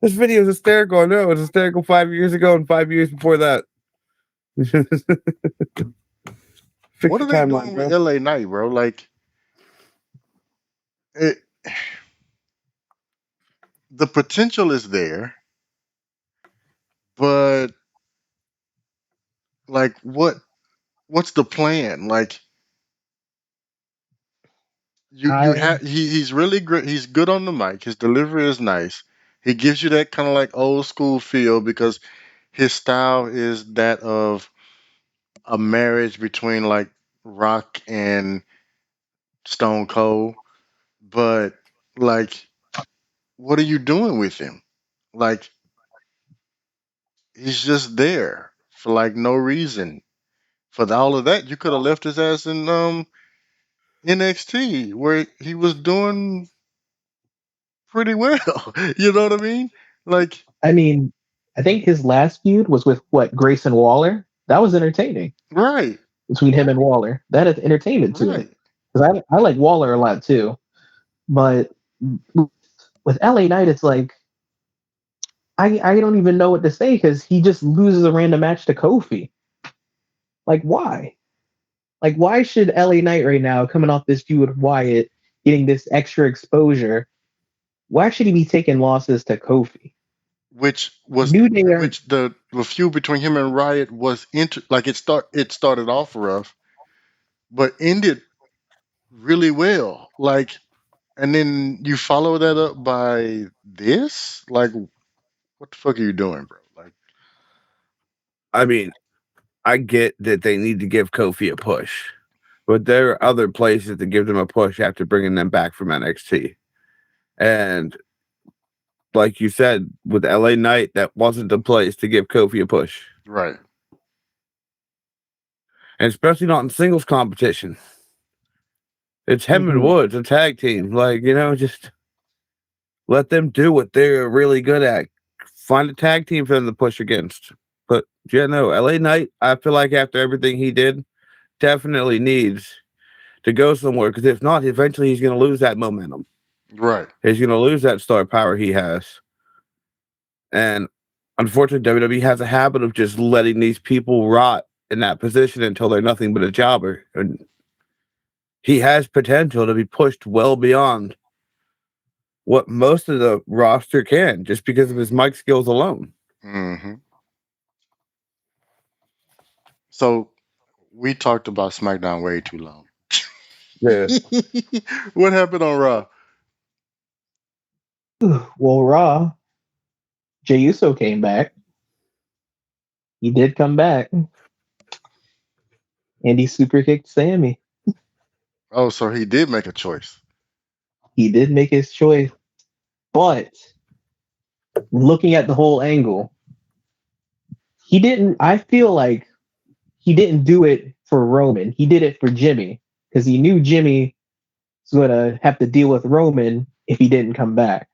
This video is hysterical. I know it was hysterical 5 years ago and 5 years before that. Fix What the are they timeline, doing with bro. LA Knight, bro? Like it, the potential is there, but like what's the plan? Like you I have he's really great. He's good on the mic. His delivery is nice. He gives you that kind of like old school feel because his style is that of a marriage between like Rock and Stone Cold. But like, what are you doing with him? Like, he's just there for like no reason. For all of that, you could have left his ass in NXT where he was doing pretty well. You know what I mean? Like, I mean, I think his last feud was with what Grayson Waller. That was entertaining right, between him and Waller. That is entertainment to it right. because I like Waller a lot too. But with LA Knight, it's like I don't even know what to say because he just loses a random match to Kofi. Like why? Like, why should LA Knight right now, coming off this feud with Wyatt, getting this extra exposure, why should he be taking losses to Kofi? which was New Day are, which the feud between him and Riot was like it started off rough, but ended really well. Like, and then you follow that up by this. Like, what the fuck are you doing, bro? Like, I mean, I get that they need to give Kofi a push, but there are other places to give them a push after bringing them back from NXT. And like you said, with LA Knight, that wasn't the place to give Kofi a push. right? And especially not in singles competition. It's him and Mhm. Woods, a tag team. Like, just let them do what they're really good at. Find a tag team for them to push against. But yeah, no, LA Knight, I feel like after everything he did, definitely needs to go somewhere. Because if not, eventually he's going to lose that momentum. Right. He's going to lose that star power he has. And unfortunately, WWE has a habit of just letting these people rot in that position until they're nothing but a jobber. And he has potential to be pushed well beyond what most of the roster can just because of his mic skills alone. Mm-hmm. So we talked about SmackDown way too long. Yeah. What happened on Raw? well, Raw, Jey Uso came back. He did come back. And he super kicked Sammy. Oh, so he did make a choice. He did make his choice. But looking at the whole angle, I feel like he didn't do it for Roman. He did it for Jimmy because he knew Jimmy was going to have to deal with Roman if he didn't come back.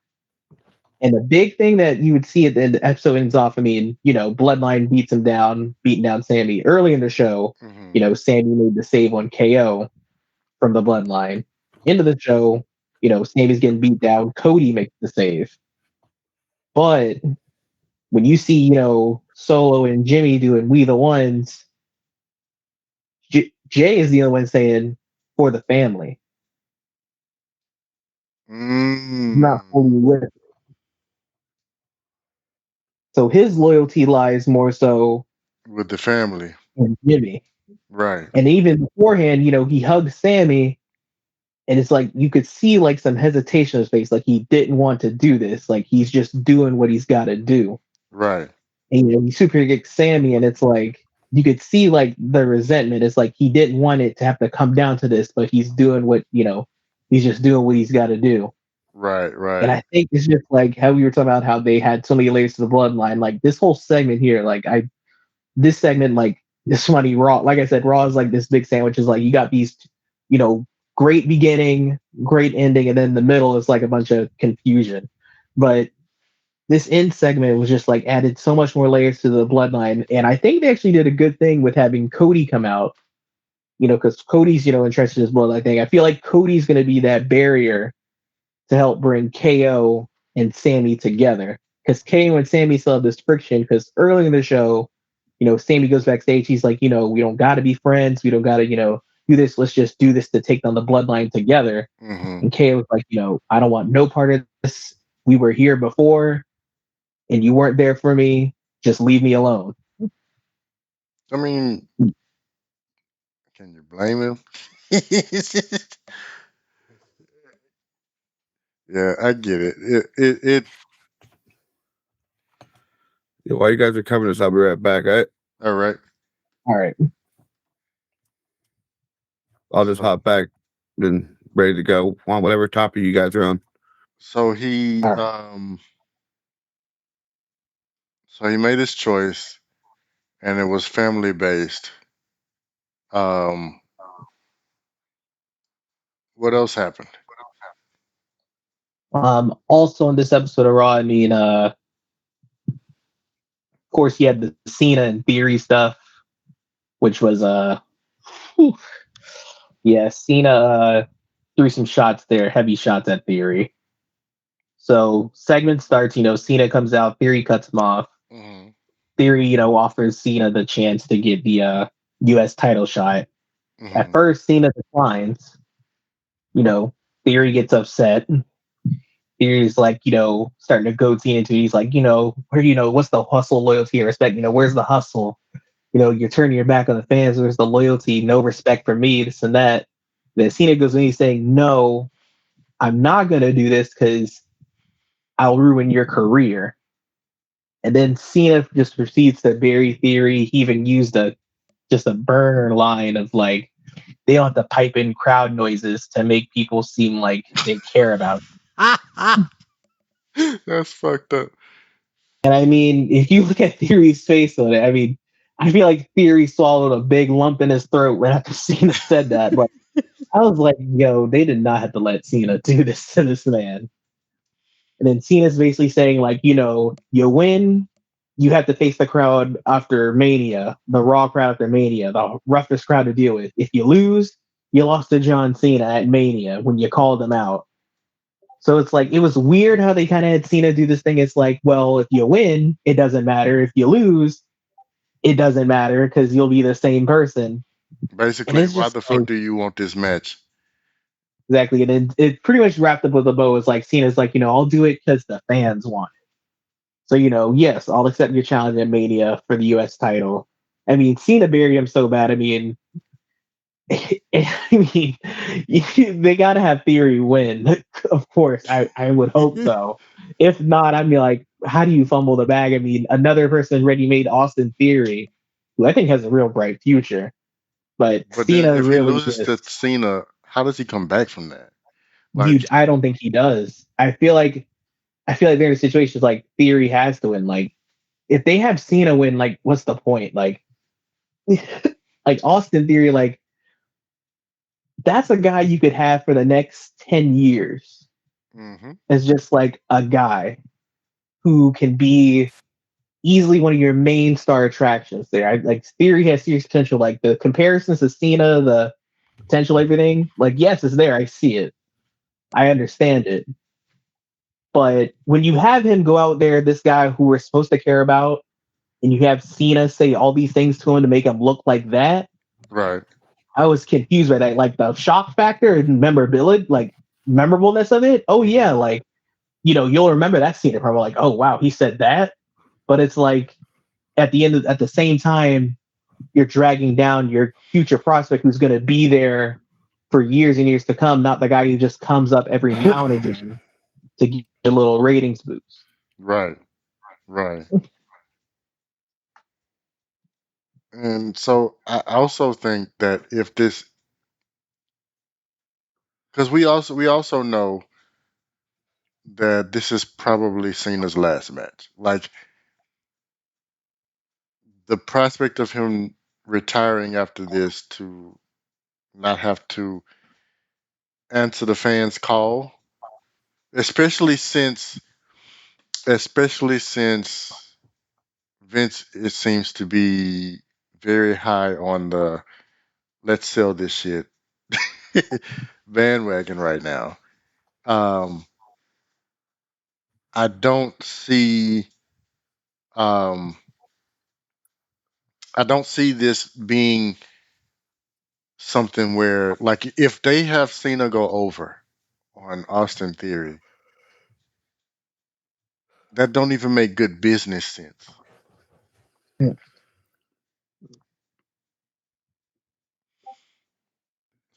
And the big thing that you would see at the end of the episode ends off, Bloodline beats him down, beating down Sammy. Early in the show, Mm-hmm. Sammy made the save on KO from the Bloodline. End of the show, Sammy's getting beat down. Cody makes the save. But when you see, Solo and Jimmy doing We the Ones, Jay is the only one saying for the family. Not fully Mm. with it. So his loyalty lies more so With the family. in Jimmy. Right. And even beforehand, he hugged Sammy, and it's like you could see like some hesitation in his face, like he didn't want to do this, like he's just doing what he's got to do. Right. And he super kicks Sammy, and it's like you could see like the resentment. It's like he didn't want it to have to come down to this, but he's doing what he's just doing what he's got to do. Right. And Right. I think it's just like how we were talking about how they had so many layers to the bloodline. Like this whole segment here, this segment, like this funny Raw. Like I said, Raw is like this big sandwich. Is like you got these, great beginning, great ending, and then in the middle is like a bunch of confusion. But this end segment was just like added so much more layers to the bloodline, and I think they actually did a good thing with having Cody come out. Because Cody's entrenched in his bloodline thing. I feel like Cody's going to be that barrier to help bring KO and Sammy together. Because KO and Sammy still have this friction. Because early in the show, Sammy goes backstage. He's like, we don't got to be friends. We don't got to, do this. Let's just do this to take down the bloodline together. Mm-hmm. And KO was like, I don't want no part of this. We were here before, and you weren't there for me. Just leave me alone. I mean, can you blame him? Yeah, I get it. It. Yeah, while you guys are covering this, I'll be right back. All right. All right. All right. I'll just hop back and ready to go on whatever topic you guys are on. So he All right. so he made his choice, and it was family based. Um, what else happened? Also in this episode of Raw, of course, you had the Cena and Theory stuff, which was whew, yeah, Cena threw some shots there, heavy shots at Theory. So segment starts, Cena comes out, Theory cuts him off. Mm-hmm. Theory, offers Cena the chance to get the US title shot. At Hmm. first, Cena declines. You know, Theory gets upset. Theory's like, starting to go Cena into. He's like, what's the hustle, loyalty, and respect? Where's the hustle? You're turning your back on the fans. Where's the loyalty? No respect for me, this and that. Then Cena goes in, he's saying, no, I'm not going to do this because I'll ruin your career. And then Cena just proceeds to bury Theory. He even used just a burner line of like, they don't have to pipe in crowd noises to make people seem like they care about it. That's fucked up. And I mean, if you look at Theory's face on it, I mean, I feel like Theory swallowed a big lump in his throat right after Cena said that. But I was like, yo, they did not have to let Cena do this to this man. And then Cena's basically saying, like, you win, you have to face the crowd after Mania, the Raw crowd after Mania, the roughest crowd to deal with. If you lose, you lost to John Cena at Mania when you called him out. So it's like, it was weird how they kind of had Cena do this thing. It's like, well, if you win, it doesn't matter. If you lose, it doesn't matter because you'll be the same person. And Basically, it's why just the like, fuck do you want this match? exactly. And it pretty much wrapped up with a bow. It's like, Cena's like, I'll do it because the fans want it. So, yes, I'll accept your challenge at Mania for the US title. I mean, Cena buried him so bad. I mean, they gotta have Theory win. Of course, I would hope so. If not, I'd be like, how do you fumble the bag? I mean, another person ready made Austin Theory, who I think has a real bright future. But But then Cena if he really loses to just Cena, how does he come back from that? huge. Like, I don't think he does. I feel like they're in situations like Theory has to win. Like if they have Cena win, like what's the point? Like like Austin Theory, like that's a guy you could have for the next 10 years hmm as just like a guy who can be easily one of your main star attractions there. Like Theory has serious potential. Like the comparisons to Cena, the potential, everything. Like, yes, it's there. I see it. I understand it. But when you have him go out there, this guy who we're supposed to care about, and you have Cena say all these things to him to make him look like that, right, I was confused by that. Like the shock factor and memorability, like memorableness of it. Oh yeah, like you'll remember that scene. Probably like, oh wow, he said that. But it's like at the same time, you're dragging down your future prospect who's going to be there for years and years to come, not the guy who just comes up every now and again to get a little ratings boost. right, right. And so I also think that if this, because we also know that this is probably Cena's last match. Like the prospect of him retiring after this to not have to answer the fans' call, especially since Vince, it seems to be very high on the let's sell this shit bandwagon right now. Um, I don't see um, I don't see this being something where, like, if they have Cena go over on Austin Theory, that don't even make good business sense.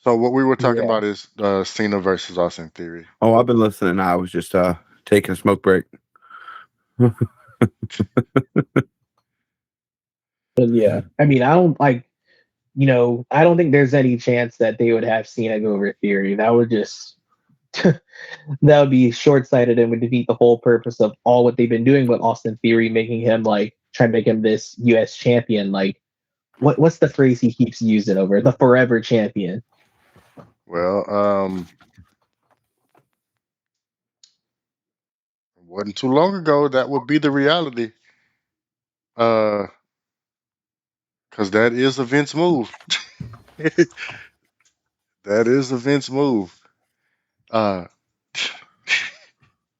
So what we were talking Yeah. about is Cena versus Austin Theory. Oh, I've been listening. I was just taking a smoke break. But yeah, I mean, I don't like, I don't think there's any chance that they would have Cena go over Theory. That would just that would be short sighted and would defeat the whole purpose of all what they've been doing with Austin Theory, making him like trying to make him this US champion. Like what's the phrase he keeps using over the forever champion? Well, wasn't too long ago that would be the reality. Because that is a Vince move. That is a Vince move. Uh,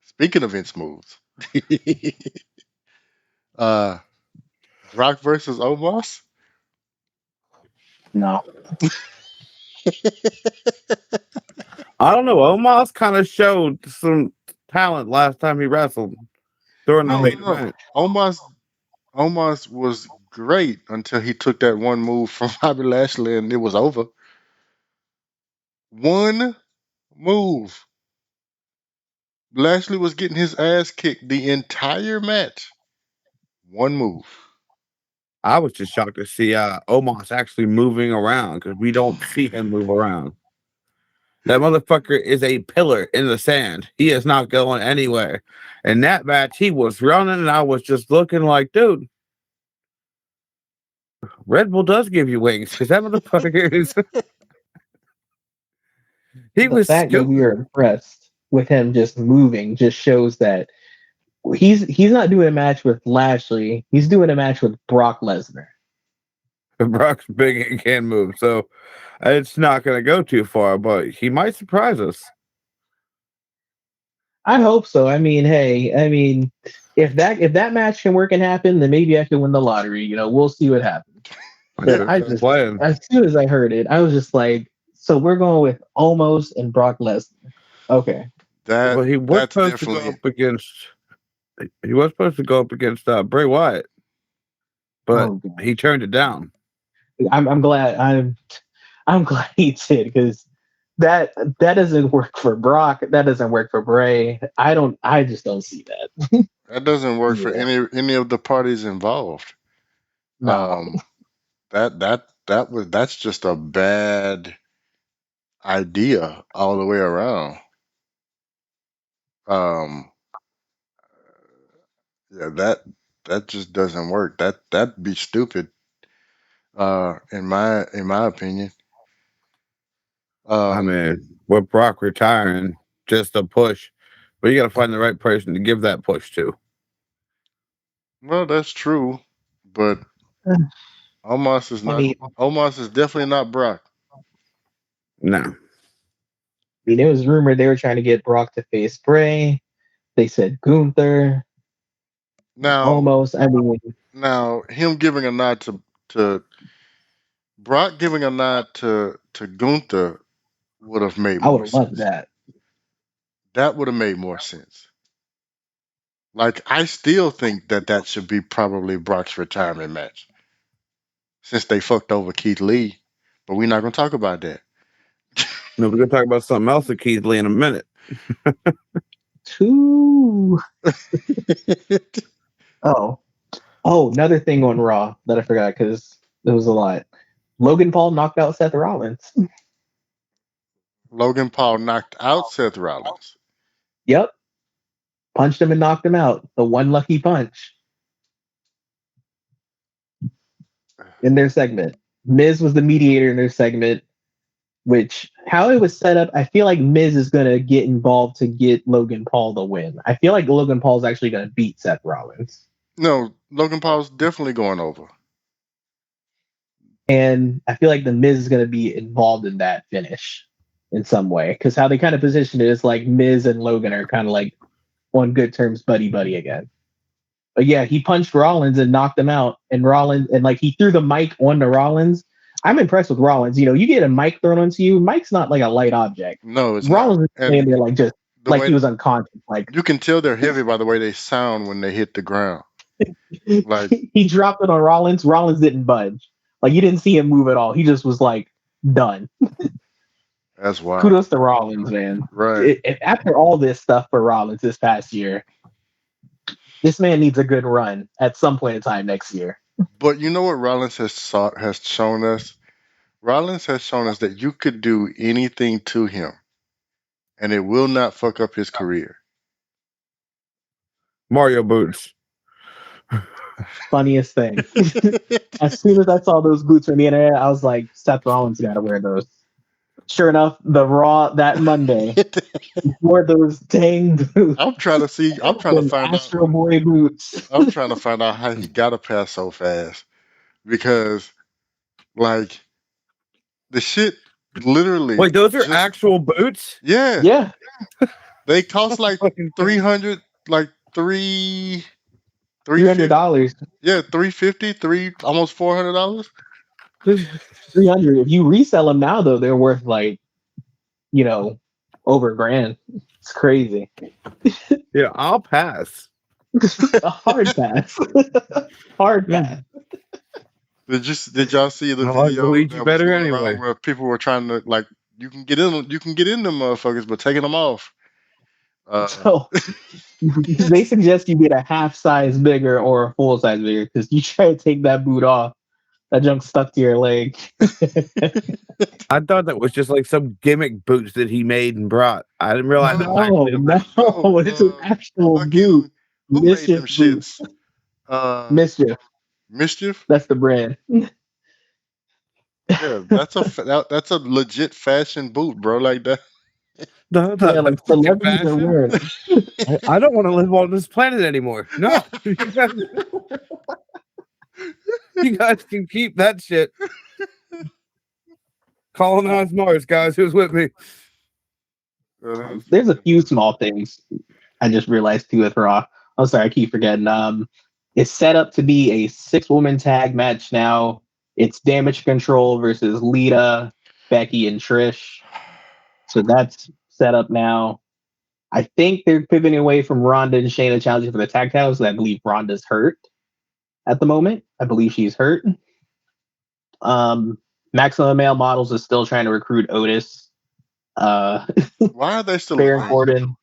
speaking of Vince moves, uh, Brock versus Omos. No. I don't know. Omos kind of showed some talent last time he wrestled during the No, main no, no. event. Omos was great until he took that one move from Bobby Lashley and it was over. One move. Lashley was getting his ass kicked the entire match. One move. I was just shocked to see Omos actually moving around because we don't see him move around. That motherfucker is a pillar in the sand. He is not going anywhere. In that match, he was running, and I was just looking like, dude, Red Bull does give you wings because that motherfucker is. He The was fact that we scooting. are impressed with him just moving just shows that he's not doing a match with Lashley. He's doing a match with Brock Lesnar. Brock's big and can move, so it's not going to go too far, but he might surprise us. I hope so. I mean, hey, I mean, if that match can work and happen, then maybe I can win the lottery. We'll see what happens. But I just, Playing. as soon as I heard it, I was just like, so we're going with Omos and Brock Lesnar. Okay. Well, he was That's supposed to go definitely up against. He was supposed to go up against Bray Wyatt, but Oh, God. he turned it down. I'm glad I'm glad he did because that doesn't work for Brock. That doesn't work for Bray. I just don't see that. that doesn't work for Yeah. any of the parties involved. No. That's just a bad idea all the way around. Um, yeah, that just doesn't work. That'd be stupid. In my opinion. I Um, mean, with Brock retiring, just a push, but you got to find the right person to give that push to. well, that's true, but Omos is I not. mean, Omos is definitely not Brock. No, it was rumored they were trying to get Brock to face Bray. They said Gunther, Now, almost. I mean, now him giving a nod to Brock giving a nod to Gunther would have made I would more have loved sense. that. That would have made more sense. Like I still think that should be probably Brock's retirement match since they fucked over Keith Lee, but we're not gonna talk about that. no, we're gonna talk about something else with Keith Lee in a minute. Too. Oh, another thing on Raw that I forgot because there was a lot. Logan Paul knocked out Seth Rollins. Logan Paul knocked out Seth Rollins. Yep, punched him and knocked him out. The one lucky punch in their segment. Miz was the mediator in their segment, which how it was set up, I feel like Miz is gonna get involved to get Logan Paul the win. I feel like Logan Paul's actually gonna beat Seth Rollins. No, Logan Paul's definitely going over. And I feel like the Miz is gonna be involved in that finish in some way. Because how they kind of position it is like Miz and Logan are kind of like on good terms, buddy buddy again. But yeah, he punched Rollins and knocked him out. And Rollins and like he threw the mic onto Rollins. I'm impressed with Rollins. You get a mic thrown onto you. Mike's not like a light object. No, it's not. Rollins is And standing there like just the like way he was unconscious. Like you can tell they're heavy by the way they sound when they hit the ground. Like he dropped it on Rollins. Rollins didn't budge. Like you didn't see him move at all. He just was like done. that's wild. Kudos to Rollins, man. Right. After all this stuff for Rollins this past year, this man needs a good run at some point in time next year. But you know what Rollins has shown us? Rollins has shown us that you could do anything to him and it will not fuck up his career. Mario boots. Funniest thing. As soon as I saw those boots on the internet, I was like, Seth Rollins got to wear those. Sure enough, the Raw that Monday wore those dang boots. I'm trying to Those find Astro out. Boy boots. I'm trying to find out how he got a pass so fast because, like, the shit literally. Wait, those are just- actual boots? Yeah, Yeah, they cost like Fucking 300, like three $300. Yeah, 350, almost $400. 300. If you resell them now, though, they're worth like, over $1,000. It's crazy. Yeah, I'll pass. A hard pass. Hard pass. Did y'all see the I like video Luigi that was better going anyway. around where people were trying to like you can get in them motherfuckers, but taking them off. So they suggest you get a half size bigger or a full size bigger because you try to take that boot off, that junk stuck to your leg. I thought that was just like some gimmick boots that he made and brought. I didn't realize it was No, actually a no, no, it's an actual boot. fucking who made them Mischief boot. shits? Uh, Mischief. Mischief. That's the brand. Yeah, that's a legit fashion boot, bro. Like that. Yeah, the like fucking celebrities are fashion. wearing them. I don't want to live on this planet anymore. No, you guys can keep that shit. Colonize Mars, guys. Who's with me? There's a few small things I just realized too with Raw. I'm sorry, I keep forgetting. It's set up to be a 6-woman tag match now. It's Damage Control versus Lita, Becky, and Trish. So that's set up now. I think they're pivoting away from Ronda and Shayna challenging for the tag titles. I believe Ronda's hurt at the moment. I believe she's hurt. Maximum Male Models is still trying to recruit Otis. Why are they still Baron around? Corbin.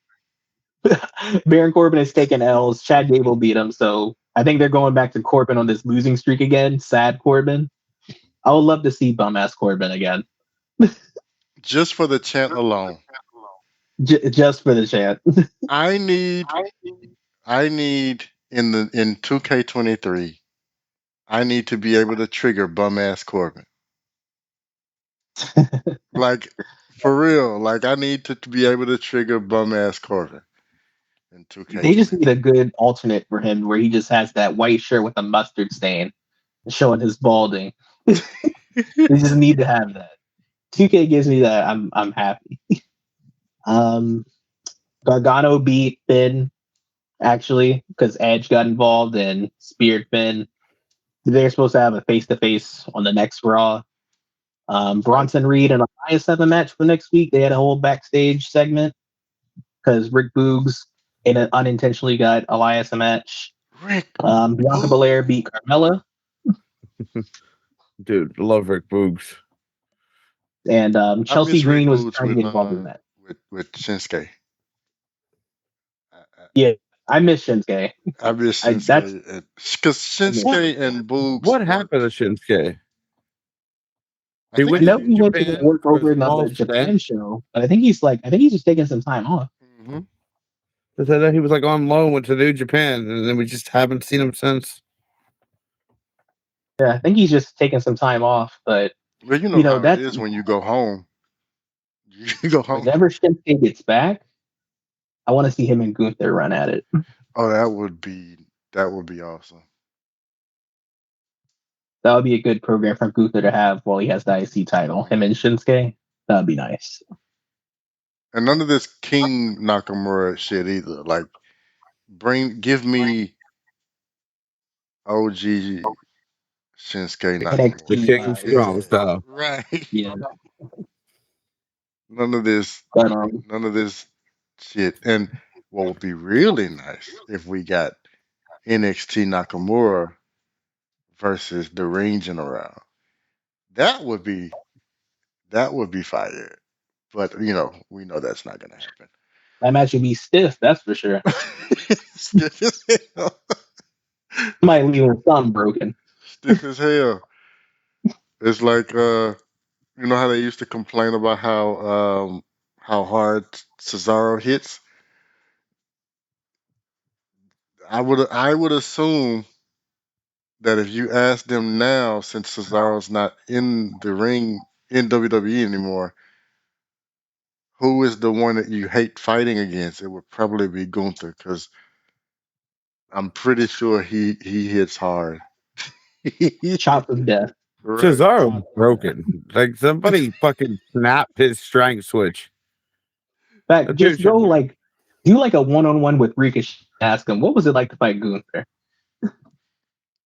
Baron Corbin has taken L's. Chad Gable beat him, so I think they're going back to Corbin on this losing streak again. Sad Corbin. I would love to see bum ass Corbin again, Just for the chant alone. just for the chant. I need in 2K23. I need to be able to trigger bum ass Corbin. Like for real. Like I need to be able to trigger bum ass Corbin in 2K. They just need a good alternate for him where he just has that white shirt with a mustard stain showing his balding. They just need to have that. 2K gives me that. I'm happy. Gargano beat Finn actually because Edge got involved and speared Finn. They're supposed to have a face-to-face on the next Raw. Bronson Reed and Elias have a match for next week. They had a whole backstage segment because Rick Boogs unintentionally got Elias a match. Rick. Bianca Belair beat Carmella. Dude, love Rick Boogs. And Chelsea Green was Boogs trying to get involved in that. with Shinsuke. Yeah, I miss Shinsuke. I miss Shinsuke because Shinsuke and Boogs. What happened to Shinsuke? I know he went to work over another Japan show, but I think he's just taking some time off. Mm-hmm. He was like on loan, went to New Japan, and then we just haven't seen him since. Yeah, I think he's just taking some time off, but well, you know how it is when you go home. You go home. Whenever Shinsuke gets back, I want to see him and Gunther run at it. Oh, that would be awesome. That would be a good program for Gunther to have while he has the IC title. Him and Shinsuke, that would be nice. And none of this King Nakamura shit either. Like, give me OG Shinsuke Nakamura. The King Strong style. Right. Yeah. None of this shit. And what would be really nice if we got NXT Nakamura versus the Raging Around. That would be fire. But we know that's not gonna happen. That match would be stiff, that's for sure. Stiff as hell. Might leave his thumb broken. Stiff as hell. It's like you know how they used to complain about how hard Cesaro hits. I would assume that if you ask them now, since Cesaro's not in the ring in WWE anymore, who is the one that you hate fighting against? It would probably be Gunther, because I'm pretty sure he hits hard. Chop of death. Right. Cesaro broken. Like somebody fucking snapped his strength switch. But just go do like a one-on-one with Ricochet. Ask him what was it like to fight Gunther.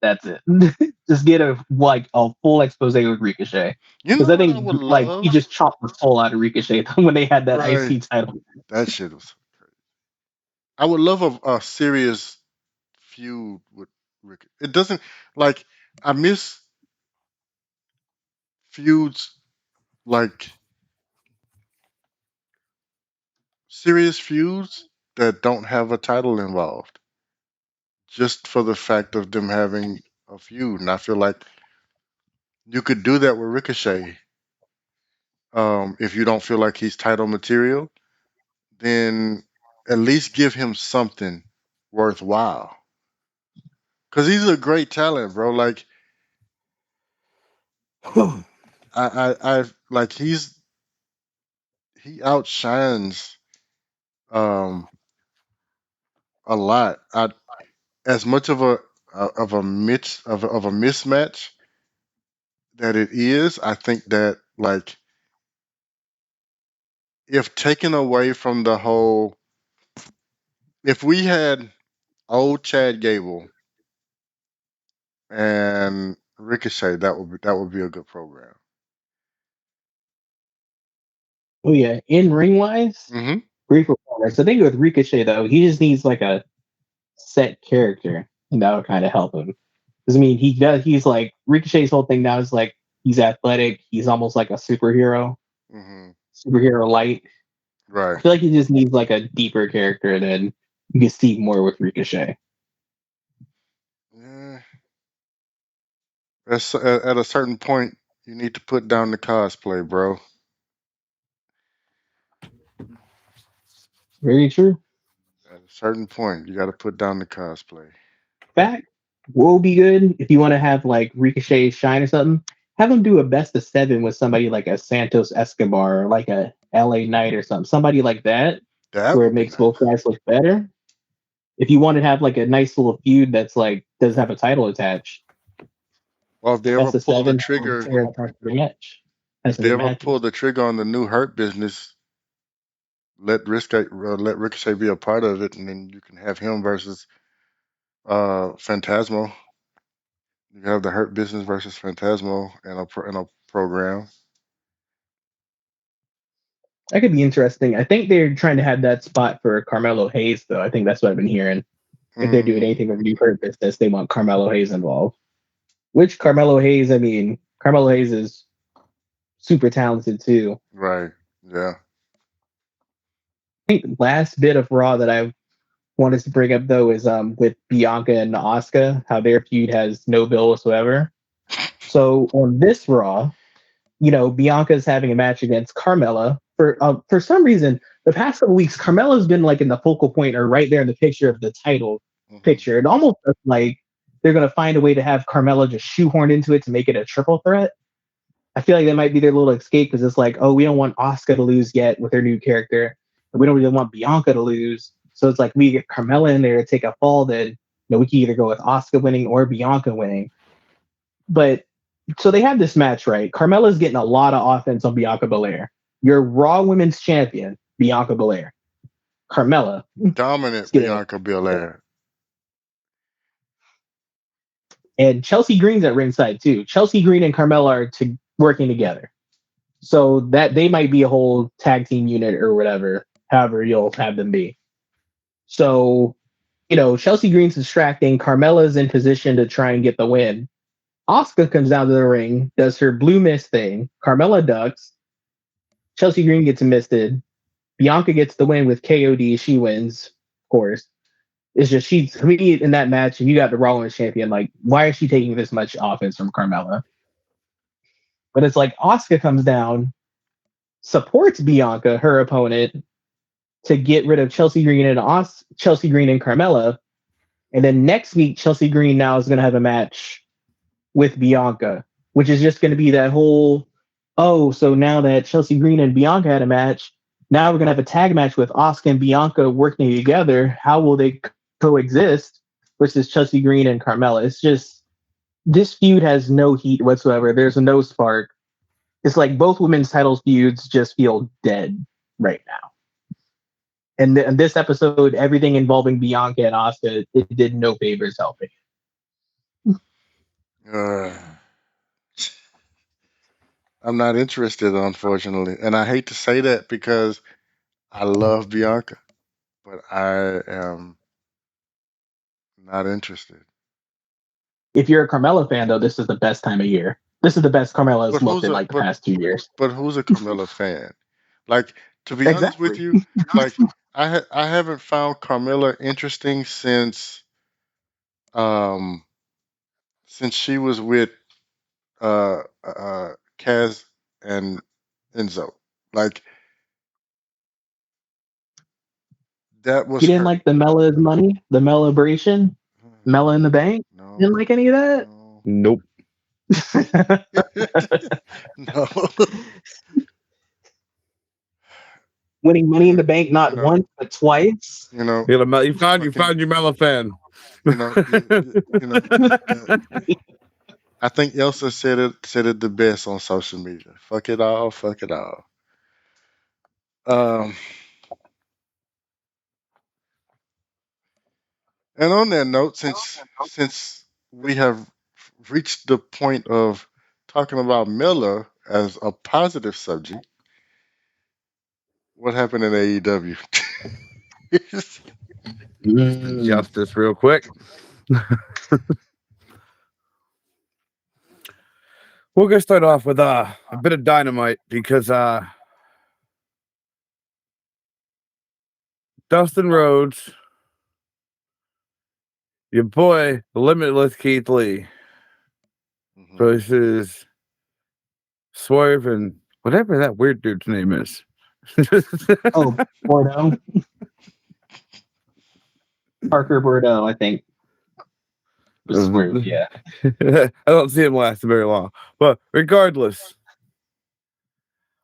That's it. Just get a full expose with Ricochet. You Because know I what I think would he love? just chopped the soul out of Ricochet when they had that Right. IC title. That shit was. I would love a serious feud with Rick. It doesn't like I miss feuds like serious feuds that don't have a title involved, just for the fact of them having a feud. And I feel like you could do that with Ricochet. If you don't feel like he's title material, then at least give him something worthwhile. Cause he's a great talent, bro. Like I like he outshines um a lot. As much of a of a mismatch that it is, I think that like if taken away from the whole, if we had old Chad Gable and Ricochet, that would be a good program. Oh yeah, in ring wise, Hmm. great performance. I think with Ricochet though, he just needs like a set character, and that would kind of help him. Because I mean, he's like Ricochet's whole thing now is like he's athletic. He's almost like a superhero, Hmm. superhero light. I Right. feel like he just needs like a deeper character than you can see more with Ricochet. Yeah. At a certain point, you need to put down the cosplay, bro. Very true. At a certain point, you got to put down the cosplay. Back will be good if you want to have like Ricochet shine or something. Have him do a best of seven with somebody like a Santos Escobar or like a LA Knight or something. Somebody like that That where it would be makes nice. both guys look better. If you want to have like a nice little feud that's like does have a title attached, Well, if they ever best of pull the seven trigger, match. Has if some they good ever pull matches. the trigger on the new Hurt business, let Ricochet be a part of it, and then you can have him versus Phantasmo. You have the Hurt business versus Phantasmo in a program. That could be interesting. I think they're trying to have that spot for Carmelo Hayes, though. I think that's what I've been hearing. If they're doing Mm, anything with New Hurt business, they want Carmelo Hayes involved. Which Carmelo Hayes, I mean, Carmelo Hayes is super talented too. right. Yeah. I think last bit of Raw that I wanted to bring up though is with Bianca and Asuka, how their feud has no bill whatsoever. So on this Raw, Bianca's having a match against Carmella. For some reason, the past couple weeks, Carmella's been like in the focal point or right there in the picture of the title Hmm. picture. It almost looks like they're gonna find a way to have Carmella just shoehorned into it to make it a triple threat. I feel like that might be their little escape because it's like, oh, we don't want Asuka to lose yet with her new character, but we don't really want Bianca to lose. So it's like we get Carmella in there to take a fall. Then we can either go with Asuka winning or Bianca winning. But so they have this match, right? Carmella's getting a lot of offense on Bianca Belair. Your Raw Women's Champion, Bianca Belair. Carmella is Dominant getting a Bianca Belair. and Chelsea Green's at ringside too. Chelsea Green and Carmella are working together. So that they might be a whole tag team unit or whatever, however you'll have them be. So, Chelsea Green's distracting. Carmella's in position to try and get the win. Asuka comes down to the ring, does her blue mist thing. Carmella ducks. Chelsea Green gets misted. Bianca gets the win with KOD. She wins, of course. It's just she to me in that match, and you got the Raw Women's Champion. Like, why is she taking this much offense from Carmella? But it's like Asuka comes down, supports Bianca, her opponent, to get rid of Chelsea Green and Chelsea Green and Carmella. And then next week, Chelsea Green now is going to have a match with Bianca, which is just going to be that whole, oh, so now that Chelsea Green and Bianca had a match, now we're going to have a tag match with Asuka and Bianca working together. How will they coexist versus Chelsea Green and Carmella? It's just, this feud has no heat whatsoever. There's no spark. It's like both women's titles feuds just feel dead right now. And this episode, everything involving Bianca and Asuka, it did no favors helping. Uh, I'm not interested, unfortunately, and I hate to say that because I love Bianca, but I am not interested. If you're a Carmella fan, though, this is the best time of year. This is the best Carmella's But looked who's in a like the past 2 years. but who's a Carmella fan? Like, to be honest with Exactly. you, like I haven't found Carmella interesting um since she was with Kaz and Enzo. Like that You was didn't her. like the Mella is money, the Mellabration, Mella in the bank. Didn't No, like any of that. no, Nope. no. Winning Money in the Bank You not know, once but twice. you know, You fucking, found your Mela fan. you know. Uh, I think Elsa said it the best on social media. Fuck it all, fuck it all. Um, and on that note, since we have reached the point of talking about Miller as a positive subject, what happened in AEW? Just justice real quick. We're gonna start off with a bit of dynamite because Dustin Rhodes, your boy, the Limitless Keith Lee, Mhm. versus Swerve and whatever that weird dude's name is. Oh, Bordeaux, Parker Bordeaux, I think was Swerve. Yeah. I don't see him last very long. But regardless,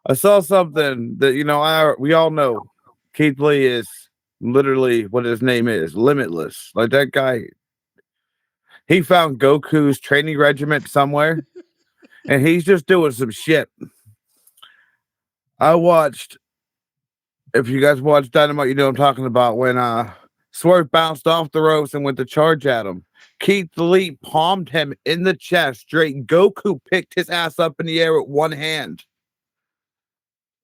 I saw something that we all know. Keith Lee is literally what his name is, limitless. Like that guy, he found Goku's training regiment somewhere, and he's just doing some shit. I watched. If you guys watch Dynamite, you know what I'm talking about. When Swerve bounced off the ropes and went to charge at him, Keith Lee palmed him in the chest straight. Goku picked his ass up in the air with one hand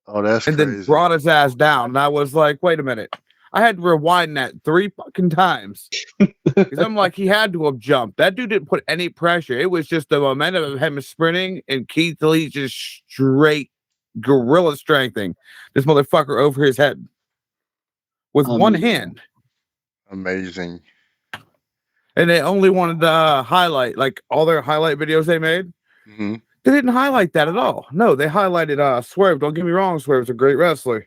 Oh, that's and then crazy. brought his ass down. And I was like, wait a minute. I had to rewind that 3 fucking times. Because I'm like, he had to have jumped. That dude didn't put any pressure. It was just the momentum of him sprinting and Keith Lee just straight gorilla strengthening this motherfucker over his head with one hand. Amazing. And they only wanted to highlight, like all their highlight videos they made. Hmm. They didn't highlight that at all. No, they highlighted Swerve. Don't get me wrong, Swerve's a great wrestler.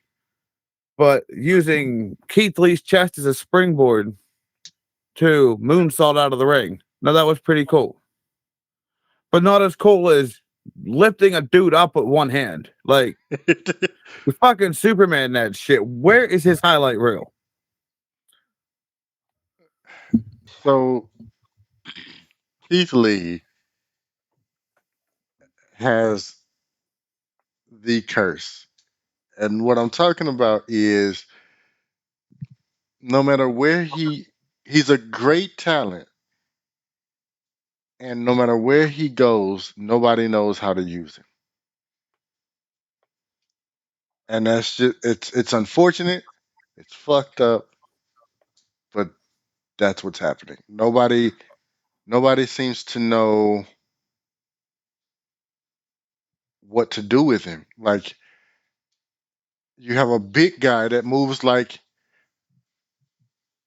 But using Keith Lee's chest as a springboard to moonsault out of the ring. Now that was pretty cool. But not as cool as lifting a dude up with one hand. Like the fucking Superman that shit. Where is his highlight reel? So Keith Lee has the curse. And what I'm talking about is no matter where he's a great talent, and no matter where he goes, nobody knows how to use him. And that's just it's unfortunate, it's fucked up, but that's what's happening. Nobody seems to know what to do with him. Like you have a big guy that moves like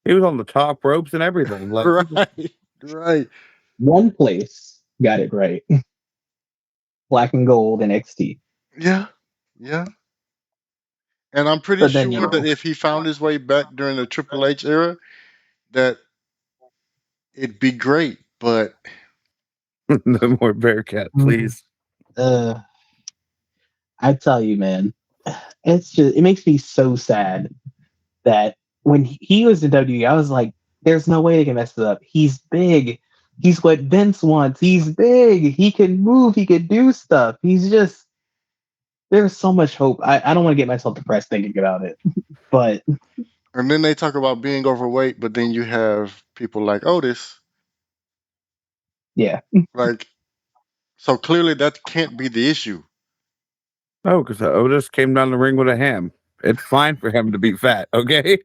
He was on the top ropes and everything. Like right, right. One place got it right. Black and Gold NXT. Yeah, yeah. And I'm pretty But then sure that if he found his way back during the Triple H era, that it'd be great. But no more Bearcat, please. I tell you, man, it makes me so sad that when he was in WWE, I was like, there's no way they can mess it up. He's big. He's what Vince wants. He's big. He can move. He can do stuff. He's just there's so much hope. I don't want to get myself depressed thinking about it. But and then they talk about being overweight, but then you have people like Otis. yeah. Like So clearly that can't be the issue. Oh, because Otis came down the ring with a ham. It's fine for him to be fat, okay?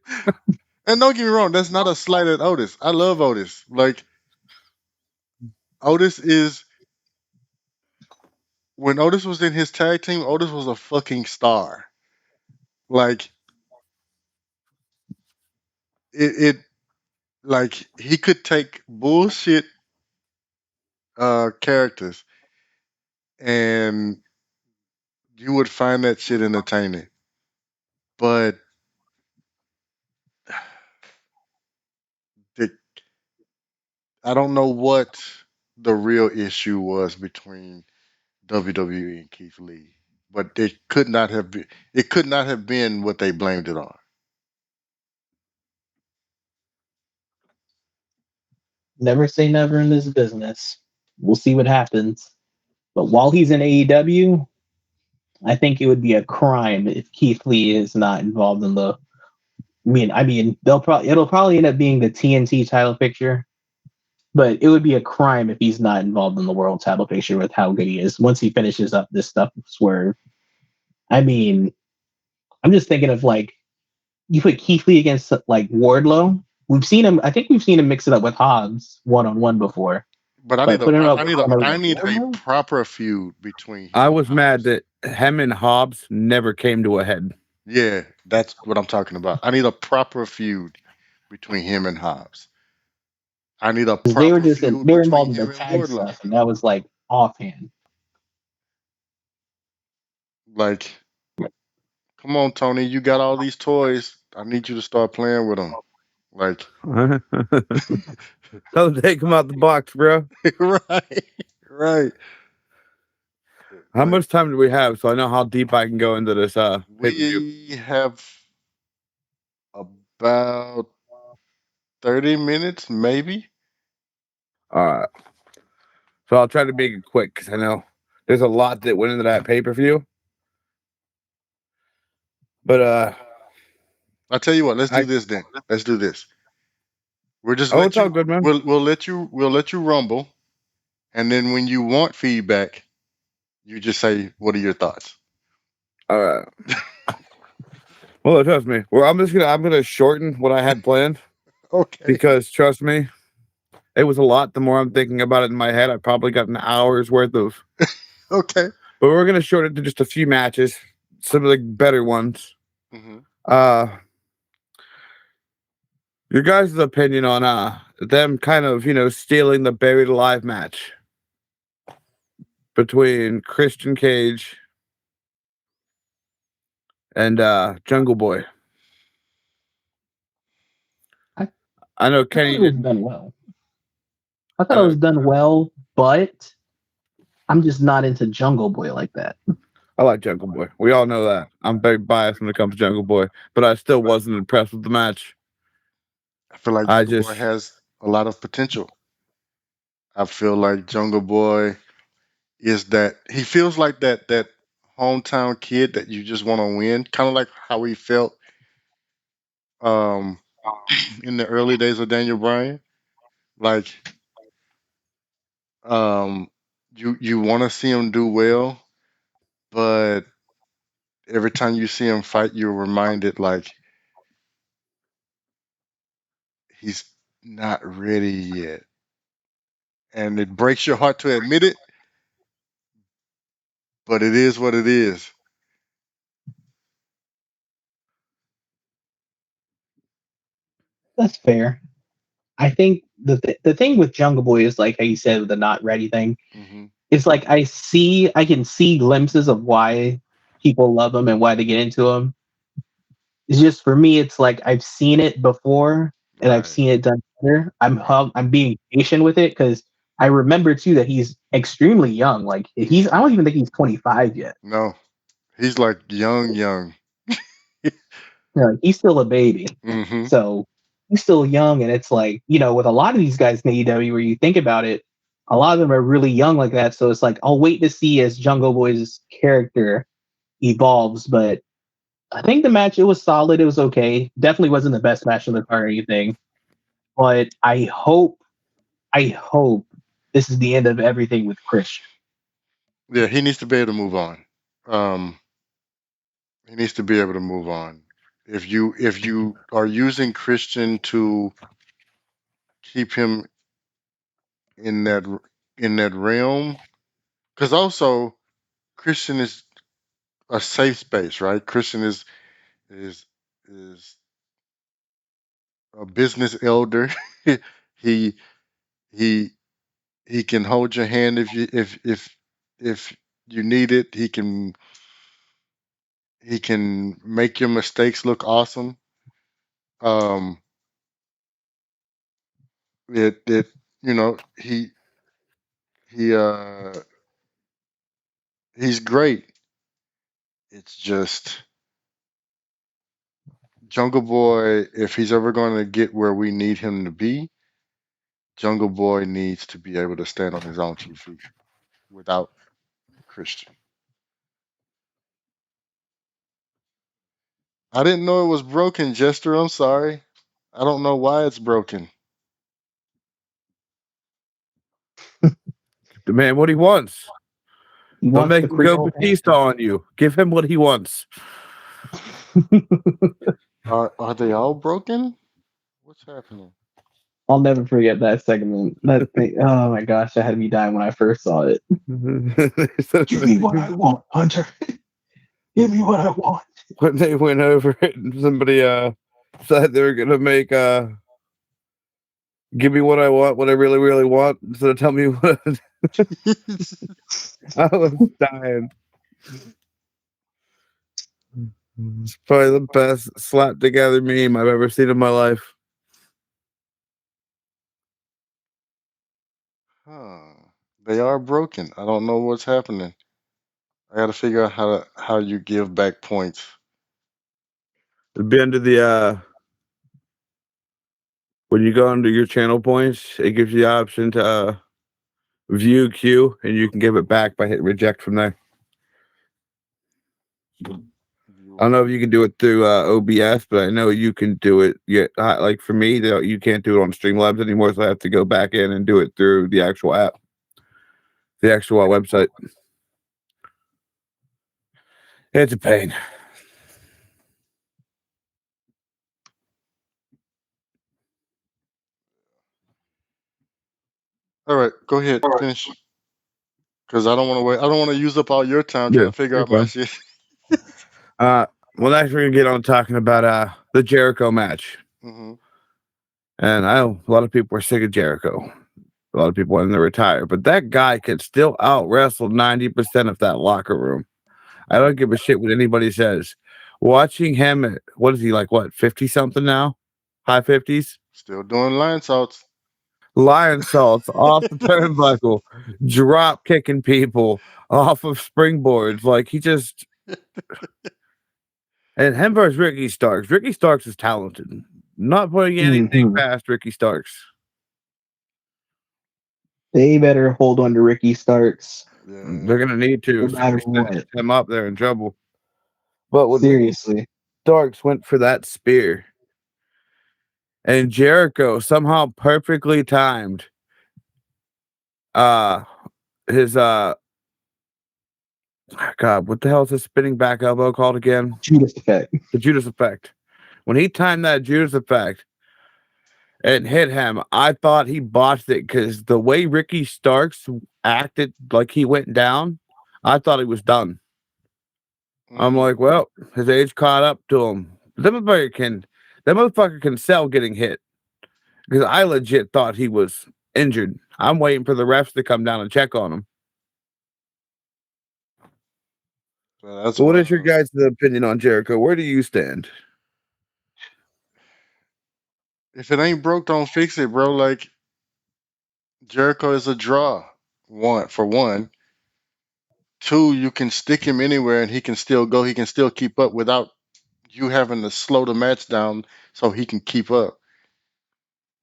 And don't get me wrong, that's not a slight at Otis. I love Otis. Like Otis is when Otis was in his tag team, Otis was a fucking star. Like it like he could take bullshit characters and you would find that shit entertaining. But the, I don't know what the real issue was between WWE and Keith Lee, but it could not have been what they blamed it on. Never say never in this business. We'll see what happens. But while he's in AEW, I think it would be a crime if Keith Lee is not involved in the. I mean, it'll probably end up being the TNT title picture, but it would be a crime if he's not involved in the world title picture with how good he is once he finishes up this stuff with Swerve. I mean, I'm just thinking of like you put Keith Lee against like Wardlow. We've seen him. I think we've seen him mix it up with Hobbs one on one before. But But put him up with somebody I like need a Wardlow? proper feud between I him and was mad Hobbs. that him and Hobbs never came to a head. Yeah, that's what I'm talking about. I need a proper feud between him and Hobbs. I need a Because they were proper just feud they were between involved in the him and tag Wardlow. stuff, and that was like offhand. Like, come on, Tony, you got all these toys. I need you to start playing with them. Like, Don't take him out the box, bro. right, right. How But much time do we have so I know how deep I can go into this pay-per-view? we have about 30 minutes, maybe. All right. So I'll try to make it quick because I know there's a lot that went into that pay-per-view. But I'll tell you what. Let's do I this then. Let's do this. We'll just oh, let it's all you. good, man. We'll let you rumble, and then when you want feedback, you just say, "What are your thoughts?" All right. Well, trust me. Well, I'm gonna shorten what I had planned Okay. because trust me, it was a lot. The more I'm thinking about it in my head, I probably got an hour's worth of. Okay. But we're gonna shorten it to just a few matches, some of the better ones. Hmm. Uh, your guys' opinion on them kind of stealing the buried alive match between Christian Cage and Jungle Boy. I, I know I thought Kenny it was didn't. done well. I thought I it know was done well, but I'm just not into Jungle Boy like that. I like Jungle Boy. We all know that. I'm very biased when it comes to Jungle Boy, but I still wasn't impressed with the match. I feel like I Jungle Boy just, has a lot of potential. I feel like Jungle Boy is that he feels like that hometown kid that you just want to win, kind of like how he felt um in the early days of Daniel Bryan. Like um you want to see him do well, but every time you see him fight, you're reminded like he's not ready yet, and it breaks your heart to admit it, but it is what it is. That's fair. I think the thing with Jungle Boy is like how you said with the not ready thing. Hmm. It's like I can see glimpses of why people love him and why they get into him. It's just for me, it's like I've seen it before and I've Right. seen it done better. I'm being patient with it because I remember too that he's extremely young. Like I don't even think he's 25 yet. No, he's like young, young. You know, he's still a baby. Hmm. So he's still young, and it's like, with a lot of these guys in AEW, where you think about it, a lot of them are really young like that. So it's like I'll wait to see as Jungle Boy's character evolves. But I think the match, it was solid. It was okay. Definitely wasn't the best match of the card or anything. But I hope this is the end of everything with Christian. Yeah, he needs to be able to move on. Um, he needs to be able to move on. If you are using Christian to keep him in that realm, because also Christian is a safe space, right? Christian is is a business elder. he he he can hold your hand if you need it. He can make your mistakes look awesome. Um, it you know he he's great. It's just Jungle Boy. If he's ever going to get where we need him to be, Jungle Boy needs to be able to stand on his own 2 feet without Christian. I didn't know it was broken, Jester. I'm sorry. I don't know why it's broken. Demand what he wants. He Don't wants the make him go Creole Batista on you. Give him what he wants. Are they all broken? What's happening? I'll never forget that segment. That thing. Oh my gosh, I had me dying when I first saw it. Give me what I want, Hunter. Give me what I want. When they went over it and somebody said they were gonna make give me what I want, what I really, really want, instead of tell me what I was dying. It's probably the best slap together meme I've ever seen in my life. Huh. They are broken. I don't know what's happening. I got to figure out how you give back points. It'd be under the when you go under your channel points, it gives you the option to view queue, and you can give it back by hitting reject from there. I don't know if you can do it through OBS, but I know you can do it. Yeah, like for me, you can't do it on Streamlabs anymore, so I have to go back in and do it through the actual app, the actual website. It's a pain. All right, go ahead, finish. Because I don't want to wait. I don't want to use up all your time trying Yeah, to figure you're out my fine. shit. Well, next we're gonna get on talking about the Jericho match, Hmm. and I know a lot of people are sick of Jericho. A lot of people want him to retire, but that guy can still out wrestle 90% of that locker room. I don't give a shit what anybody says. Watching him, what is he like? What 50 something now? High 50s. Still doing line salts. Lion salts off the turnbuckle, drop kicking people off of springboards. Like he just and him versus Ricky Starks. Ricky Starks is talented. Not putting anything Mhm. past Ricky Starks. They better hold on to Ricky Starks Yeah. They're gonna need to. no If matter somebody snatches what. him up, they're in trouble. But when Ricky Seriously. Starks went for that spear, and Jericho somehow perfectly timed uh his God, what the hell is his spinning back elbow called again? Judas effect. The Judas effect. When he timed that Judas effect and hit him, I thought he botched it because the way Ricky Starks acted like he went down, I thought he was done. I'm Hmm. like, well, his age caught up to him. That motherfucker can sell getting hit. Because I legit thought he was injured. I'm waiting for the refs to come down and check on him. So that's But what is your wild. guys' opinion on Jericho? Where do you stand? If it ain't broke, don't fix it, bro. Like Jericho is a draw. One for one. Two, you can stick him anywhere and he can still go. He can still keep up without you having to slow the match down so he can keep up.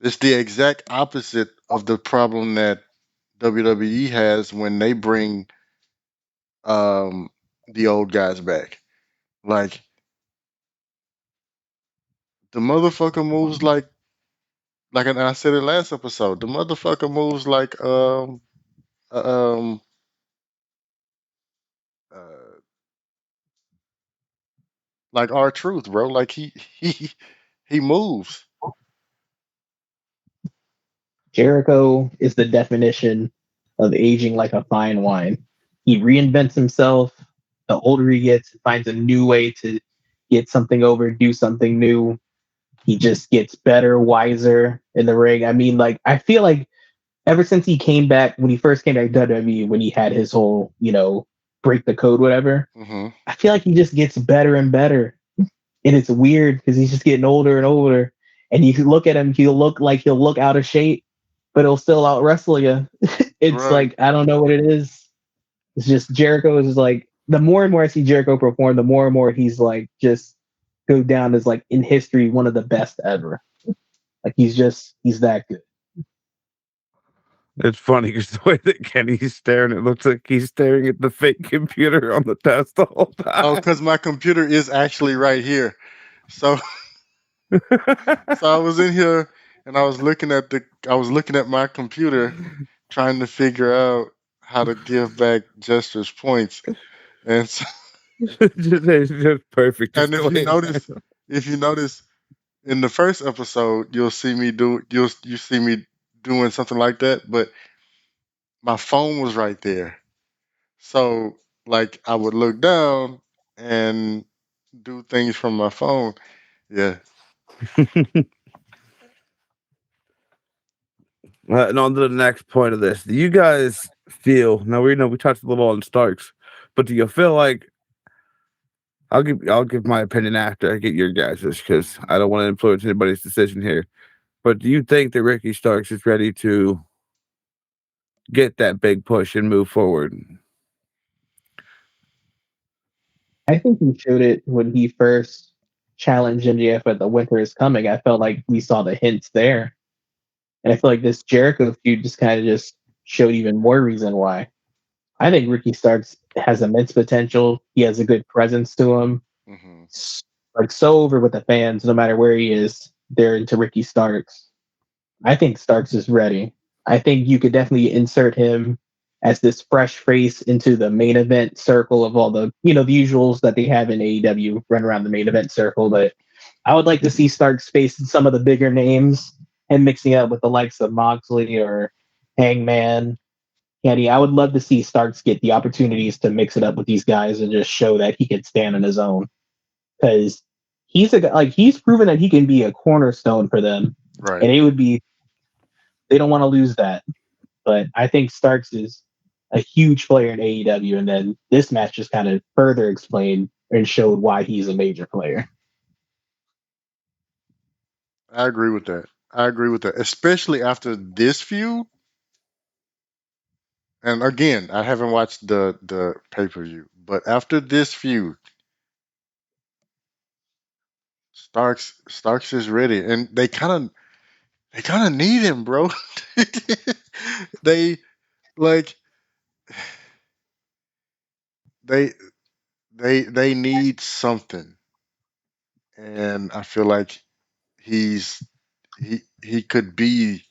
It's the exact opposite of the problem that WWE has when they bring um, the old guys back. Like the motherfucker moves like I said it last episode. The motherfucker moves like uh, um like our truth, bro. Like he moves. Jericho is the definition of aging like a fine wine. He reinvents himself. The older he gets, he finds a new way to get something over, do something new. He just gets better, wiser in the ring. I mean, like, I feel like ever since he came back, when he first came back to WWE, when he had his whole, break the code, whatever, Hmm. I feel like he just gets better and better. And it's weird because he's just getting older and older. And you can look at him, he'll look out of shape, but he'll still out wrestle you. It's Right. like, I don't know what it is. It's just Jericho is just like, the more and more I see Jericho perform, the more and more he's like just go down as like in history one of the best ever. Like he's that good. It's funny because the way that Kenny's staring, it looks like he's staring at the fake computer on the desk the whole Oh, time. because my computer is actually right here. So so I was in here and I was looking at my computer trying to figure out how to give back Jester's points. And so, It's just perfect. Just and the way it if you notice in the first episode, you see me doing something like that, but my phone was right there. So like I would look down and do things from my phone. Yeah. And on to the next point of this. Do you guys feel now we know we touched a little on Starks, but do you feel like I'll give my opinion after I get your guys's because I don't want to influence anybody's decision here. But do you think that Ricky Starks is ready to get that big push and move forward? I think he showed it when he first challenged MJF at the Winter is Coming. I felt like we saw the hints there. And I feel like this Jericho feud just kind of just showed even more reason why. I think Ricky Starks has immense potential. He has a good presence to him. Hmm. Like so over with the fans, no matter where he is, they're into Ricky Starks. I think Starks is ready. I think you could definitely insert him as this fresh face into the main event circle of all the usuals that they have in AEW run around the main event circle. But I would like to see Starks facing some of the bigger names and mixing it up with the likes of Moxley or Hangman. Kenny, I would love to see Starks get the opportunities to mix it up with these guys and just show that he can stand on his own. Because he's proven that he can be a cornerstone for them, Right. and they don't want to lose that. But I think Starks is a huge player in AEW, and then this match just kind of further explained and showed why he's a major player. I agree with that. I agree with that. Especially after this feud. And again, I haven't watched the pay-per-view, but after this feud, Starks is ready, and they kind of need him, bro. they like they they need something, and I feel like he's he could be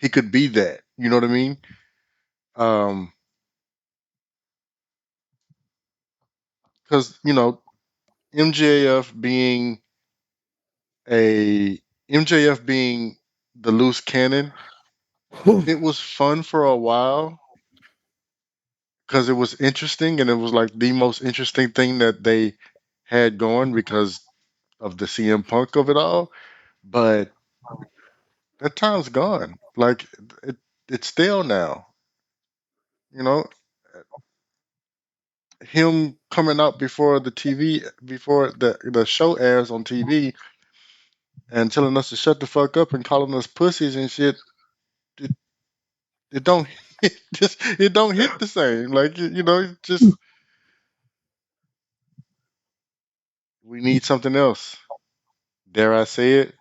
that. You know what I mean? Um, because MJF being a MJF being the loose cannon, it was fun for a while because it was interesting and it was like the most interesting thing that they had going because of the CM Punk of it all. But that time's gone. Like it, it's stale now. You know, him coming out before the TV, before the show airs on TV, and telling us to shut the fuck up and calling us pussies and shit. It, it don't it don't hit the same. Like it just we need something else. Dare I say it?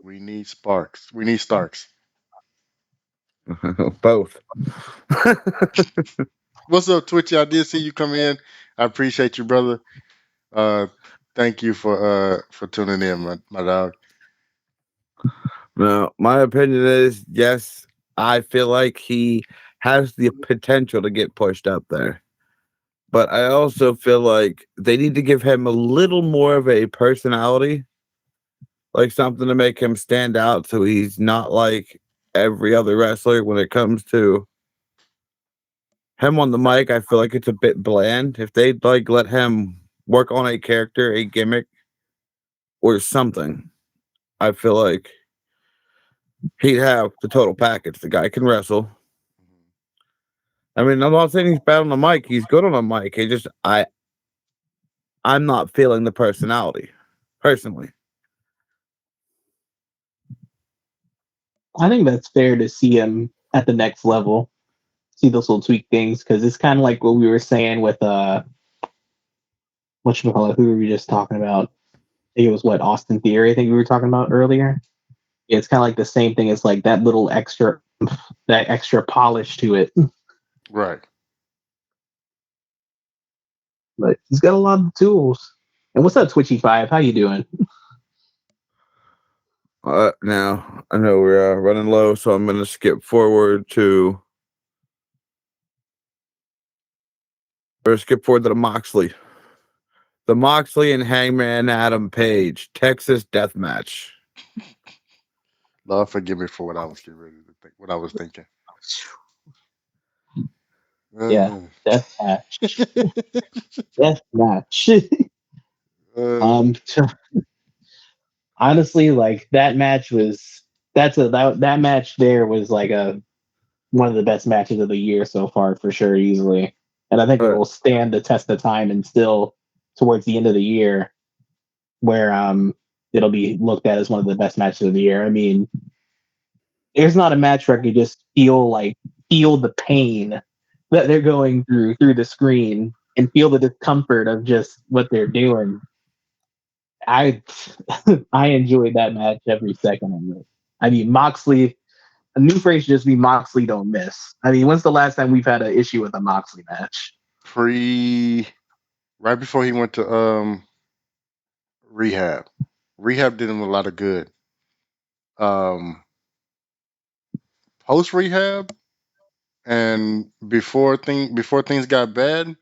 We need Sparks. We need Starks. Both. What's up, Twitchy? I did see you come in. I appreciate you, brother. Uh, thank you for tuning in, my dog. No, my opinion is yes, I feel like he has the potential to get pushed up there. But I also feel like they need to give him a little more of a personality, like something to make him stand out so he's not like every other wrestler when it comes to him on the mic. I feel like it's a bit bland. If they'd like let him work on a character, a gimmick, or something, I feel like he'd have the total package. The guy can wrestle. I mean, I'm not saying he's bad on the mic. He's good on the mic. I'm not feeling the personality, personally. I think that's fair to see him at the next level, see those little tweak things, because it's kind of like what we were saying with what you call it? Who were we just talking about? I think it was what Austin Theory. I think we were talking about earlier. Yeah, it's kind of like the same thing. It's like that little extra, that extra polish to it. Right. But he's got a lot of tools. And what's up, Twitchy5? How you doing? Now I know we're running low, so I'm going to skip forward to. Or skip forward to the Moxley. The Moxley and Hangman Adam Page Texas Death Match. Lord, forgive me for what I was getting ready to think. What I was thinking. Yeah, death match. Death match. Uh, Honestly, like that match was that match there was like one of the best matches of the year so far for sure, easily. And I think it Uh, will stand the test of time and still towards the end of the year where it'll be looked at as one of the best matches of the year. I mean, there's not a match where I could just feel the pain that they're going through the screen and feel the discomfort of just what they're doing. I I enjoyed that match every second of it. I mean, Moxley, a new phrase should just be Moxley don't miss. I mean, when's the last time we've had an issue with a Moxley match? right before he went to rehab. Rehab did him a lot of good. Um, Post rehab and before things got bad,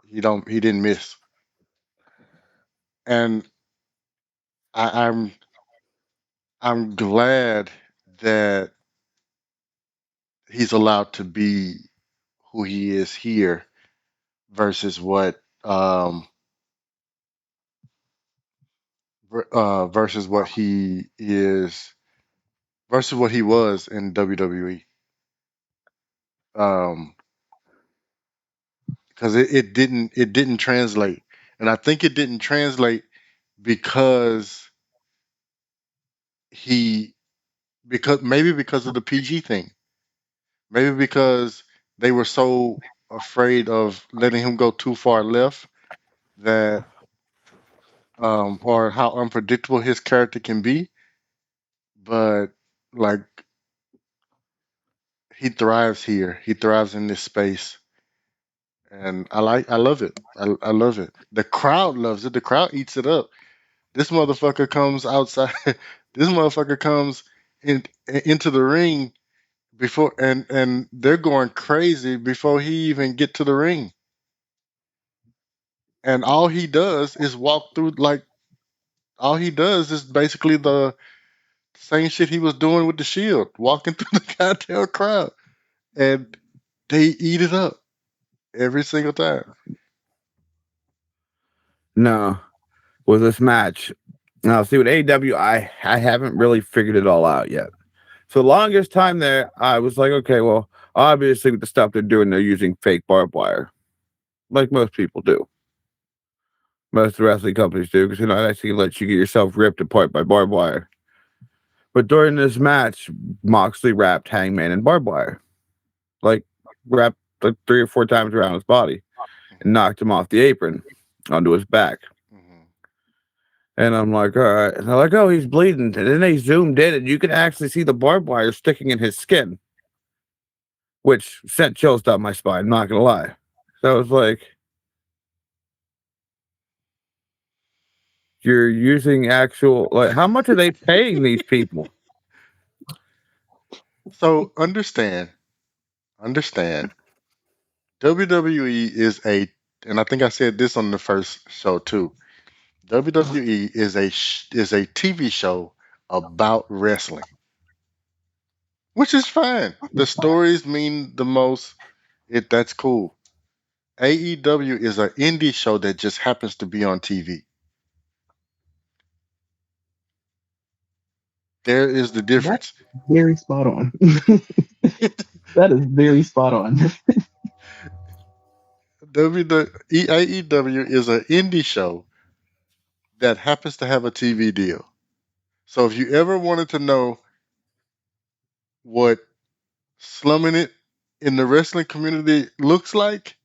he didn't miss. And I, I'm glad that he's allowed to be who he is here versus versus what he is versus what he was in WWE. Um, because it didn't translate, and I think it didn't translate because he because of the PG thing, maybe because they were so afraid of letting him go too far left that or how unpredictable his character can be, but like he thrives here. He thrives in this space, and I love it. I love it. The crowd loves it. The crowd eats it up. This motherfucker comes outside. This motherfucker comes into the ring before, and they're going crazy before he even get to the ring. And all he does is walk through like all he does is basically the same shit he was doing with the Shield, walking through the goddamn crowd, and they eat it up every single time. no, with this match. Now, see, with AEW, I haven't really figured it all out yet. So the longest time there, I was like, okay, well, obviously with the stuff they're doing, they're using fake barbed wire, like most people do. Most of the wrestling companies do, because that actually lets you get yourself ripped apart by barbed wire. But during this match, Moxley wrapped Hangman in barbed wire, like wrapped like 3 or 4 times around his body, and knocked him off the apron onto his back. Mm-hmm. And I'm like, all right. And they're like, oh, he's bleeding. And then they zoomed in, and you could actually see the barbed wire sticking in his skin, which sent chills down my spine, not gonna lie. So I was like, you're using actual, like, how much are they paying these people? So understand, understand. WWE is a, and I think I said this on the first show too. WWE is a TV show about wrestling, which is fine. The stories mean the most. That's cool. AEW is an indie show that just happens to be on TV. There is the That's difference. very spot on. That is very spot on. AEW is an indie show that happens to have a TV deal. So if you ever wanted to know what slumming it in the wrestling community looks like,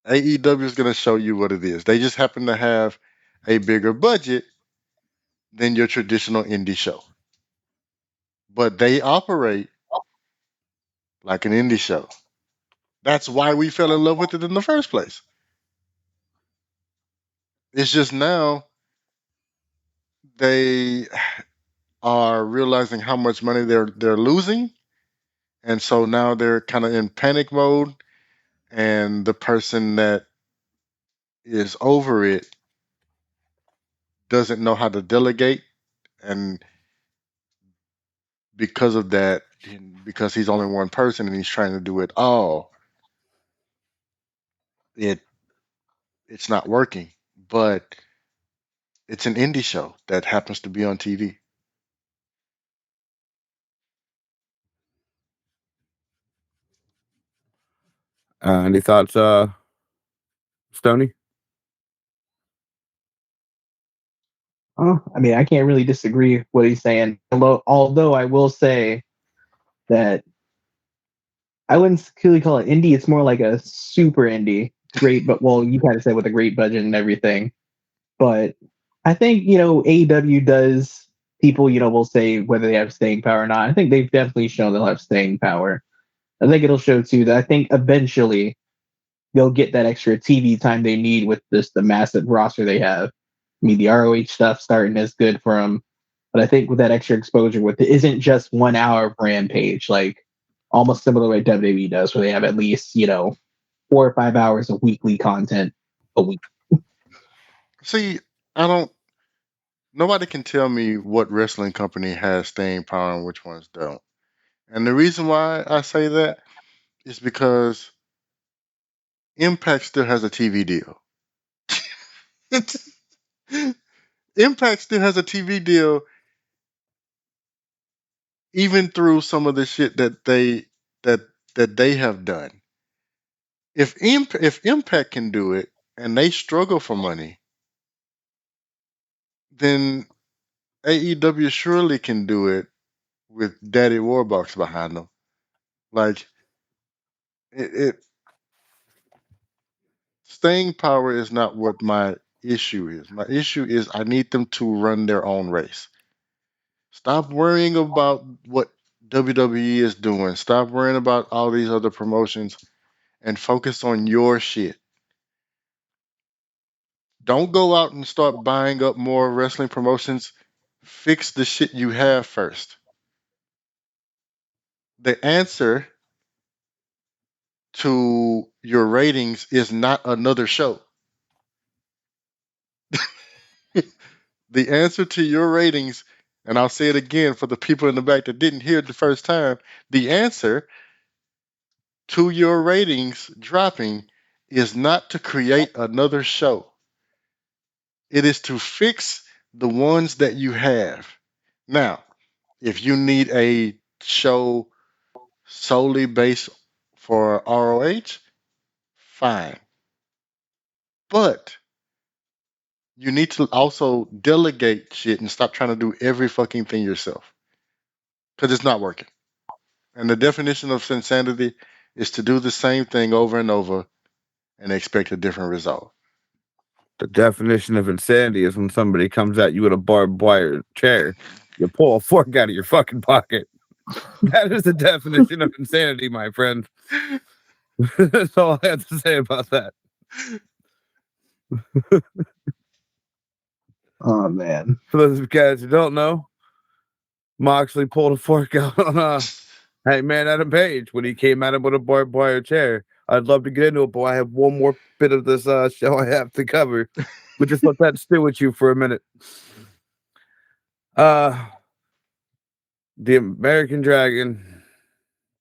AEW is going to show you what it is. They just happen to have a bigger budget than your traditional indie show, but they operate like an indie show. That's why we fell in love with it in the first place. It's just now they are realizing how much money they're losing, and so now they're kind of in panic mode. And the person that is over it doesn't know how to delegate, and because of that, because he's only one person and he's trying to do it all, it it's not working. But it's an indie show that happens to be on TV. Any thoughts, Stony? Oh, I mean, I can't really disagree with what he's saying. Although I will say that I wouldn't really call it indie. It's more like a super indie. Great, but well, you kind of said with a great budget and everything. But I think AEW does. People will say whether they have staying power or not. I think they've definitely shown they'll have staying power. I think it'll show too that I think eventually they'll get that extra TV time they need with the massive roster they have. I mean, the ROH stuff starting is good for them, but I think with that extra exposure, with it isn't just 1 hour of Rampage, like almost similar to what WWE does, where they have at least 4 or 5 hours of weekly content a week. See, I don't. Nobody can tell me what wrestling company has staying power and which ones don't. And the reason why I say that is because Impact still has a TV deal. Impact still has a TV deal, even through some of the shit that that they have done. If Impact can do it and they struggle for money, then AEW surely can do it with Daddy Warbucks behind them. Like it staying power is not what my issue is. My issue is I need them to run their own race. Stop worrying about what WWE is doing. Stop worrying about all these other promotions and focus on your shit. Don't go out and start buying up more wrestling promotions. Fix the shit you have first. The answer to your ratings is not another show. The answer to your ratings, and I'll say it again for the people in the back that didn't hear it the first time, the answer to your ratings dropping is not to create another show. It is to fix the ones that you have. Now, if you need a show solely based for ROH, fine. But you need to also delegate shit and stop trying to do every fucking thing yourself. Because it's not working. And the definition of insanity is to do the same thing over and over and expect a different result. The definition of insanity is when somebody comes at you with a barbed wire chair, you pull a fork out of your fucking pocket. That is the definition of insanity, my friend. That's all I have to say about that. Oh man. For those guys who don't know, Moxley pulled a fork out on Hey man, Adam Page, when he came at him with a barbed wire chair. I'd love to get into it, but I have one more bit of this show I have to cover. But just let that stew with you for a minute. Uh the American Dragon,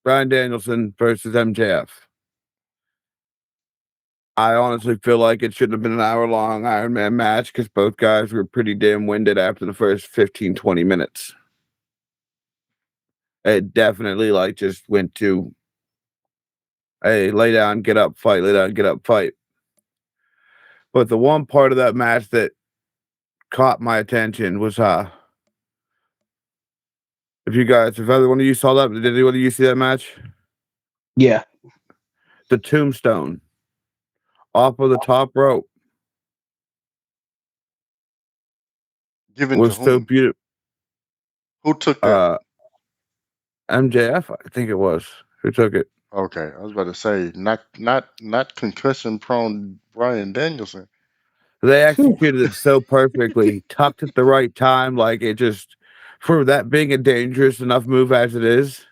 Bryan Danielson versus MJF. I honestly feel like it shouldn't have been an hour-long Iron Man match because both guys were pretty damn winded after the first 15, 20 minutes. It definitely like just went to, hey, lay down, get up, fight, lay down, get up, fight. But the one part of that match that caught my attention was if either one of you saw that, did anyone of you see that match? Yeah. The tombstone off of the top rope Given to was so whom? beautiful. Who took that? Uh MJF, I think it was. Who took it? Okay, I was about to say not concussion prone Brian Danielson. They executed it so perfectly, tucked at the right time, like it just for that being a dangerous enough move as it is,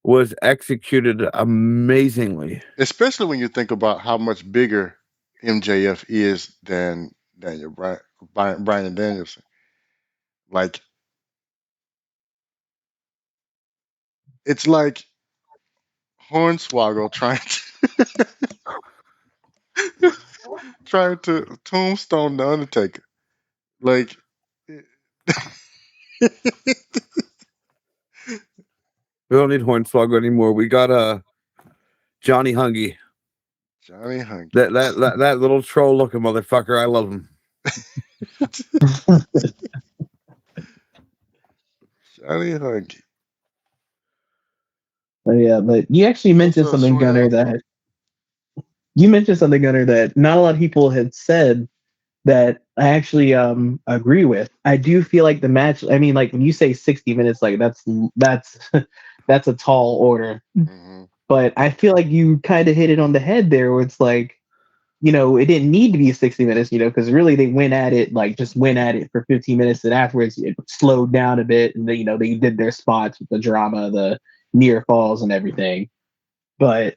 was executed amazingly. Especially when you think about how much bigger MJF is than Daniel Brian Danielson. Like it's like Hornswoggle trying to tombstone the Undertaker. Like We don't need Hornswoggle anymore. We got Johnny Hungy. Johnny Hungy. That little troll looking motherfucker. I love him. Johnny Hungy. Yeah, but you actually What's mentioned up, something, Gunner, Swell? that not a lot of people had said that I actually agree with. I do feel like the match, I mean, like when you say 60 minutes, like that's that's a tall order. Hmm. But I feel like you kind of hit it on the head there where it's like, it didn't need to be 60 minutes, because really they went at it, like just went at it for 15 minutes, and afterwards it slowed down a bit, and they did their spots with the drama, the near falls and everything. But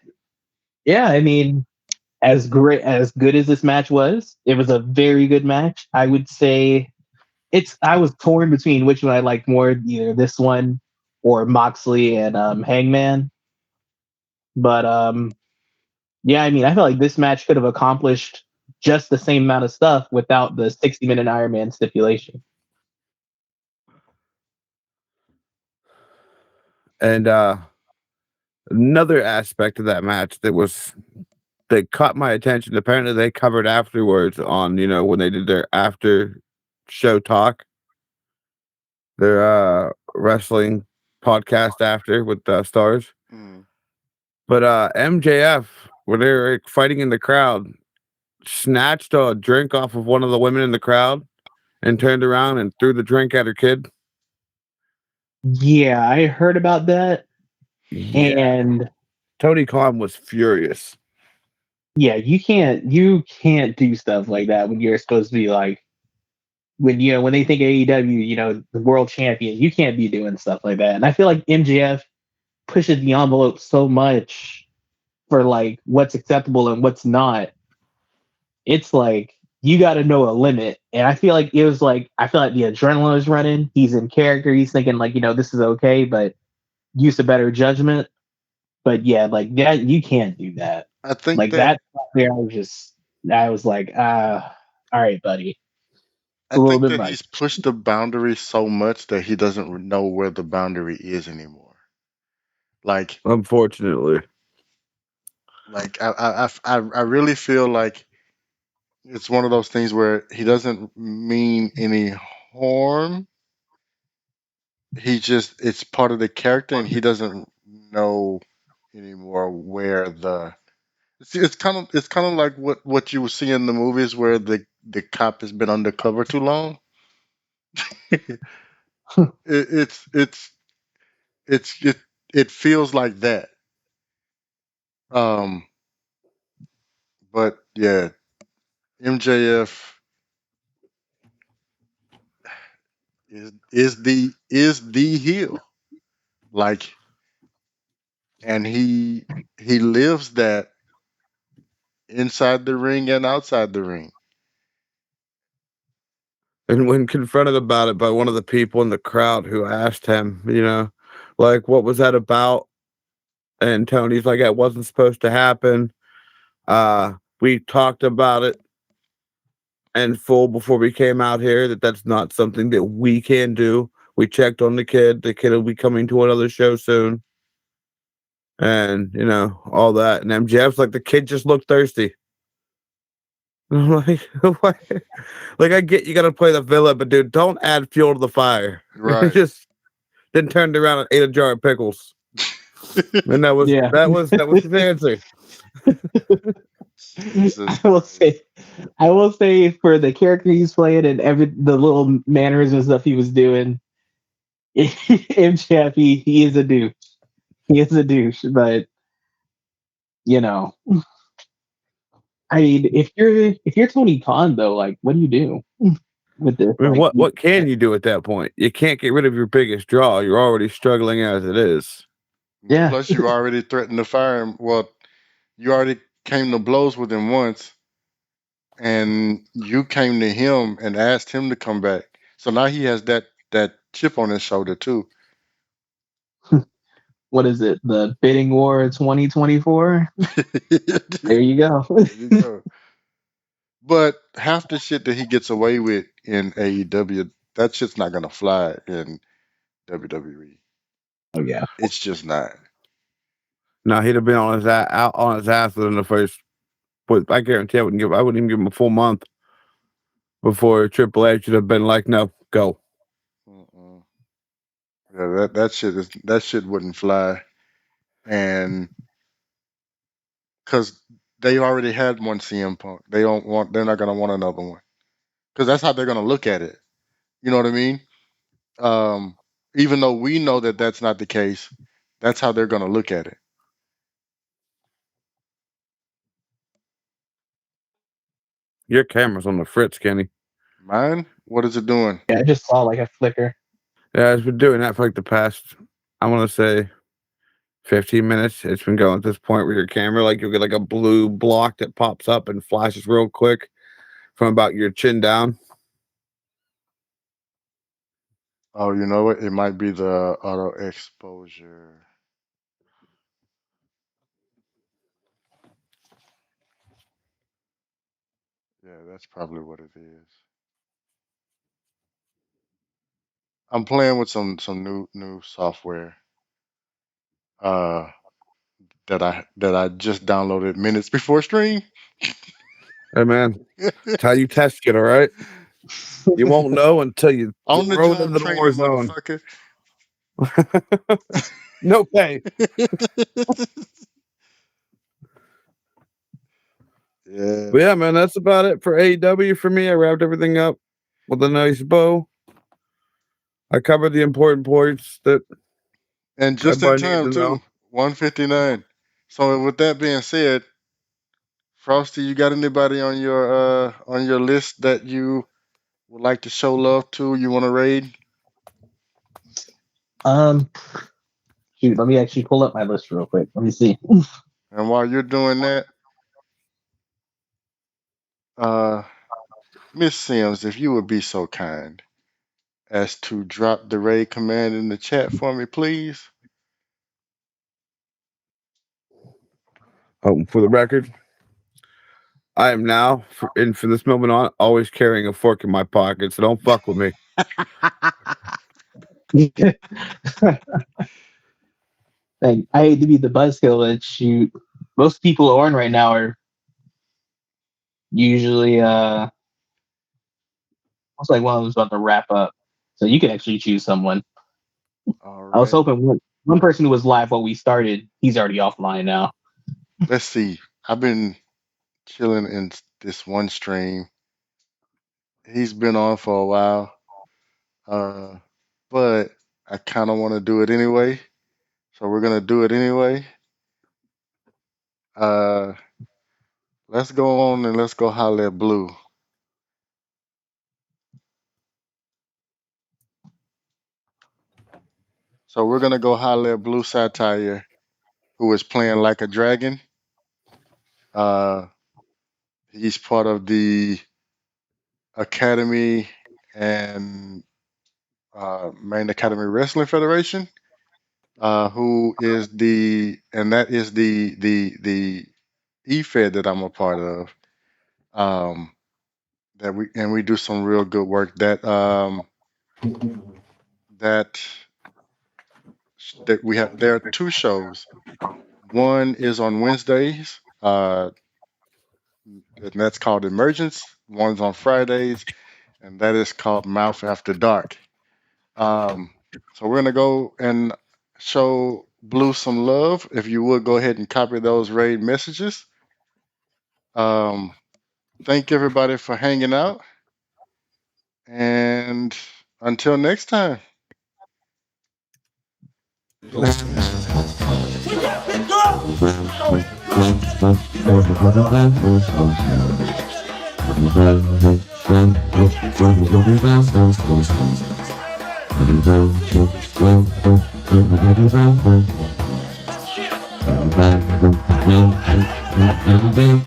yeah, I mean, as good as this match was, it was a very good match. I would say I was torn between which one I liked more, either this one or Moxley and Hangman. But yeah, I mean, I feel like this match could have accomplished just the same amount of stuff without the 60-minute Iron Man stipulation. And another aspect of that match that caught my attention. Apparently, they covered afterwards on when they did their after show talk, their wrestling podcast after with stars. Mm. But MJF, when they were fighting in the crowd, snatched a drink off of one of the women in the crowd and turned around and threw the drink at her kid. Yeah, I heard about that. Yeah. And Tony Khan was furious. yeah, you can't do stuff like that when you're supposed to be like, when they think AEW, the world champion, you can't be doing stuff like that. And I feel like MJF pushes the envelope so much for like what's acceptable and what's not. It's like you got to know a limit. And I feel like I feel like the adrenaline is running. He's in character. He's thinking like, this is okay, but use a better judgment. But yeah, like that, you can't do that. I think Like that that. There, I was like, all right, buddy, it's I a little think bit that much. he's pushed the boundary so much that he doesn't know where the boundary is anymore. Like Unfortunately. I really feel like it's one of those things where he doesn't mean any harm. It's part of the character, and he doesn't know anymore where the it's kind of like what you will see in the movies where the cop has been undercover too long. It's it it feels like that. Um, but yeah, MJF is the heel. Like, and he lives that inside the ring and outside the ring. And when confronted about it by one of the people in the crowd who asked him, like, what was that about? And Tony's like, it wasn't supposed to happen. We talked about it in full before we came out here that's not something that we can do. We checked on the kid. The kid will be coming to another show soon. And, all that. And MJF's like, the kid just looked thirsty. I'm like, what? Like, I get you got to play the villain, but dude, don't add fuel to the fire. Right. Just then turned around and ate a jar of pickles. And that was Yeah. his answer. Jesus I will say for the character he's playing and the little manners and stuff he was doing, MJF, he is a douche. He is a douche, but you know, I mean, if you're Tony Khan though, like, what do you do with this? I mean, Like, what can you do at that point? You can't get rid of your biggest draw. You're already struggling as it is. yeah, Plus, you already threatened to fire him. Well, you already came to blows with him once, and you came to him and asked him to come back. So now he has that chip on his shoulder too. what is it? The bidding war 2024. There you go. There you go. But half the shit that he gets away with in AEW, that shit's not gonna fly in WWE. Oh yeah. It's just not. Now he'd have been on his out on his ass within the first. But I guarantee I wouldn't even give him a full month before Triple H should have been like, no, go. Mm-mm. Yeah, that shit wouldn't fly, and because they already had one CM Punk, they're not gonna want another one because that's how they're gonna look at it. You know what I mean? Um, Even though we know that that's not the case, that's how they're gonna look at it. Your camera's on the fritz, Kenny. Mine? What is it doing? Yeah, I just saw like a flicker. Yeah, it's been doing that for like the past, I want to say, 15 minutes. It's been going to this point where your camera, like, you'll get like a blue block that pops up and flashes real quick from about your chin down. Oh, you know what? It might be the auto exposure. Yeah, that's probably what it is. I'm playing with some new software uh that I just downloaded minutes before stream. Hey, man, it's how you test it, all right? You won't know until you On the throw it job into the training, war zone. motherfucker. No pay. Yeah, But yeah, man, that's about it for AEW for me. I wrapped everything up with a nice bow. I covered the important points that and just in everybody needs time to know. too. 159. So with that being said, Frosty, you got anybody on your list that you would like to show love to? You want to raid? Um, shoot, let me actually pull up my list real quick. Let me see. And while you're doing that, uh, Miss Sims, if you would be so kind as to drop the raid command in the chat for me, please. Oh, for the record, I am now, and from this moment on, always carrying a fork in my pocket, so don't fuck with me. Like, I hate to be the buzzkill, and shoot, most people on right now are usually looks like one of them's about to wrap up, so you can actually choose someone. All I was right. hoping one person who was live when we started, he's already offline now. Let's see. I've been chilling in this one stream. He's been on for a while. Uh, but I kind of want to do it anyway. So we're gonna do it anyway. Uh, let's go on and let's go holler at Blue. So we're gonna go holler at Blue Satire, who is playing like a dragon. Uh, he's part of the Academy and Main Academy Wrestling Federation. Who is that is the EFED that I'm a part of. Um, that we do some real good work. That that we have. There are two shows. One is on Wednesdays, and that's called Emergence. One's on Fridays, and that is called Mouth After Dark. Um, so we're gonna go and show Blue some love. If you would go ahead and copy those raid messages. Um, thank everybody for hanging out, and until next time.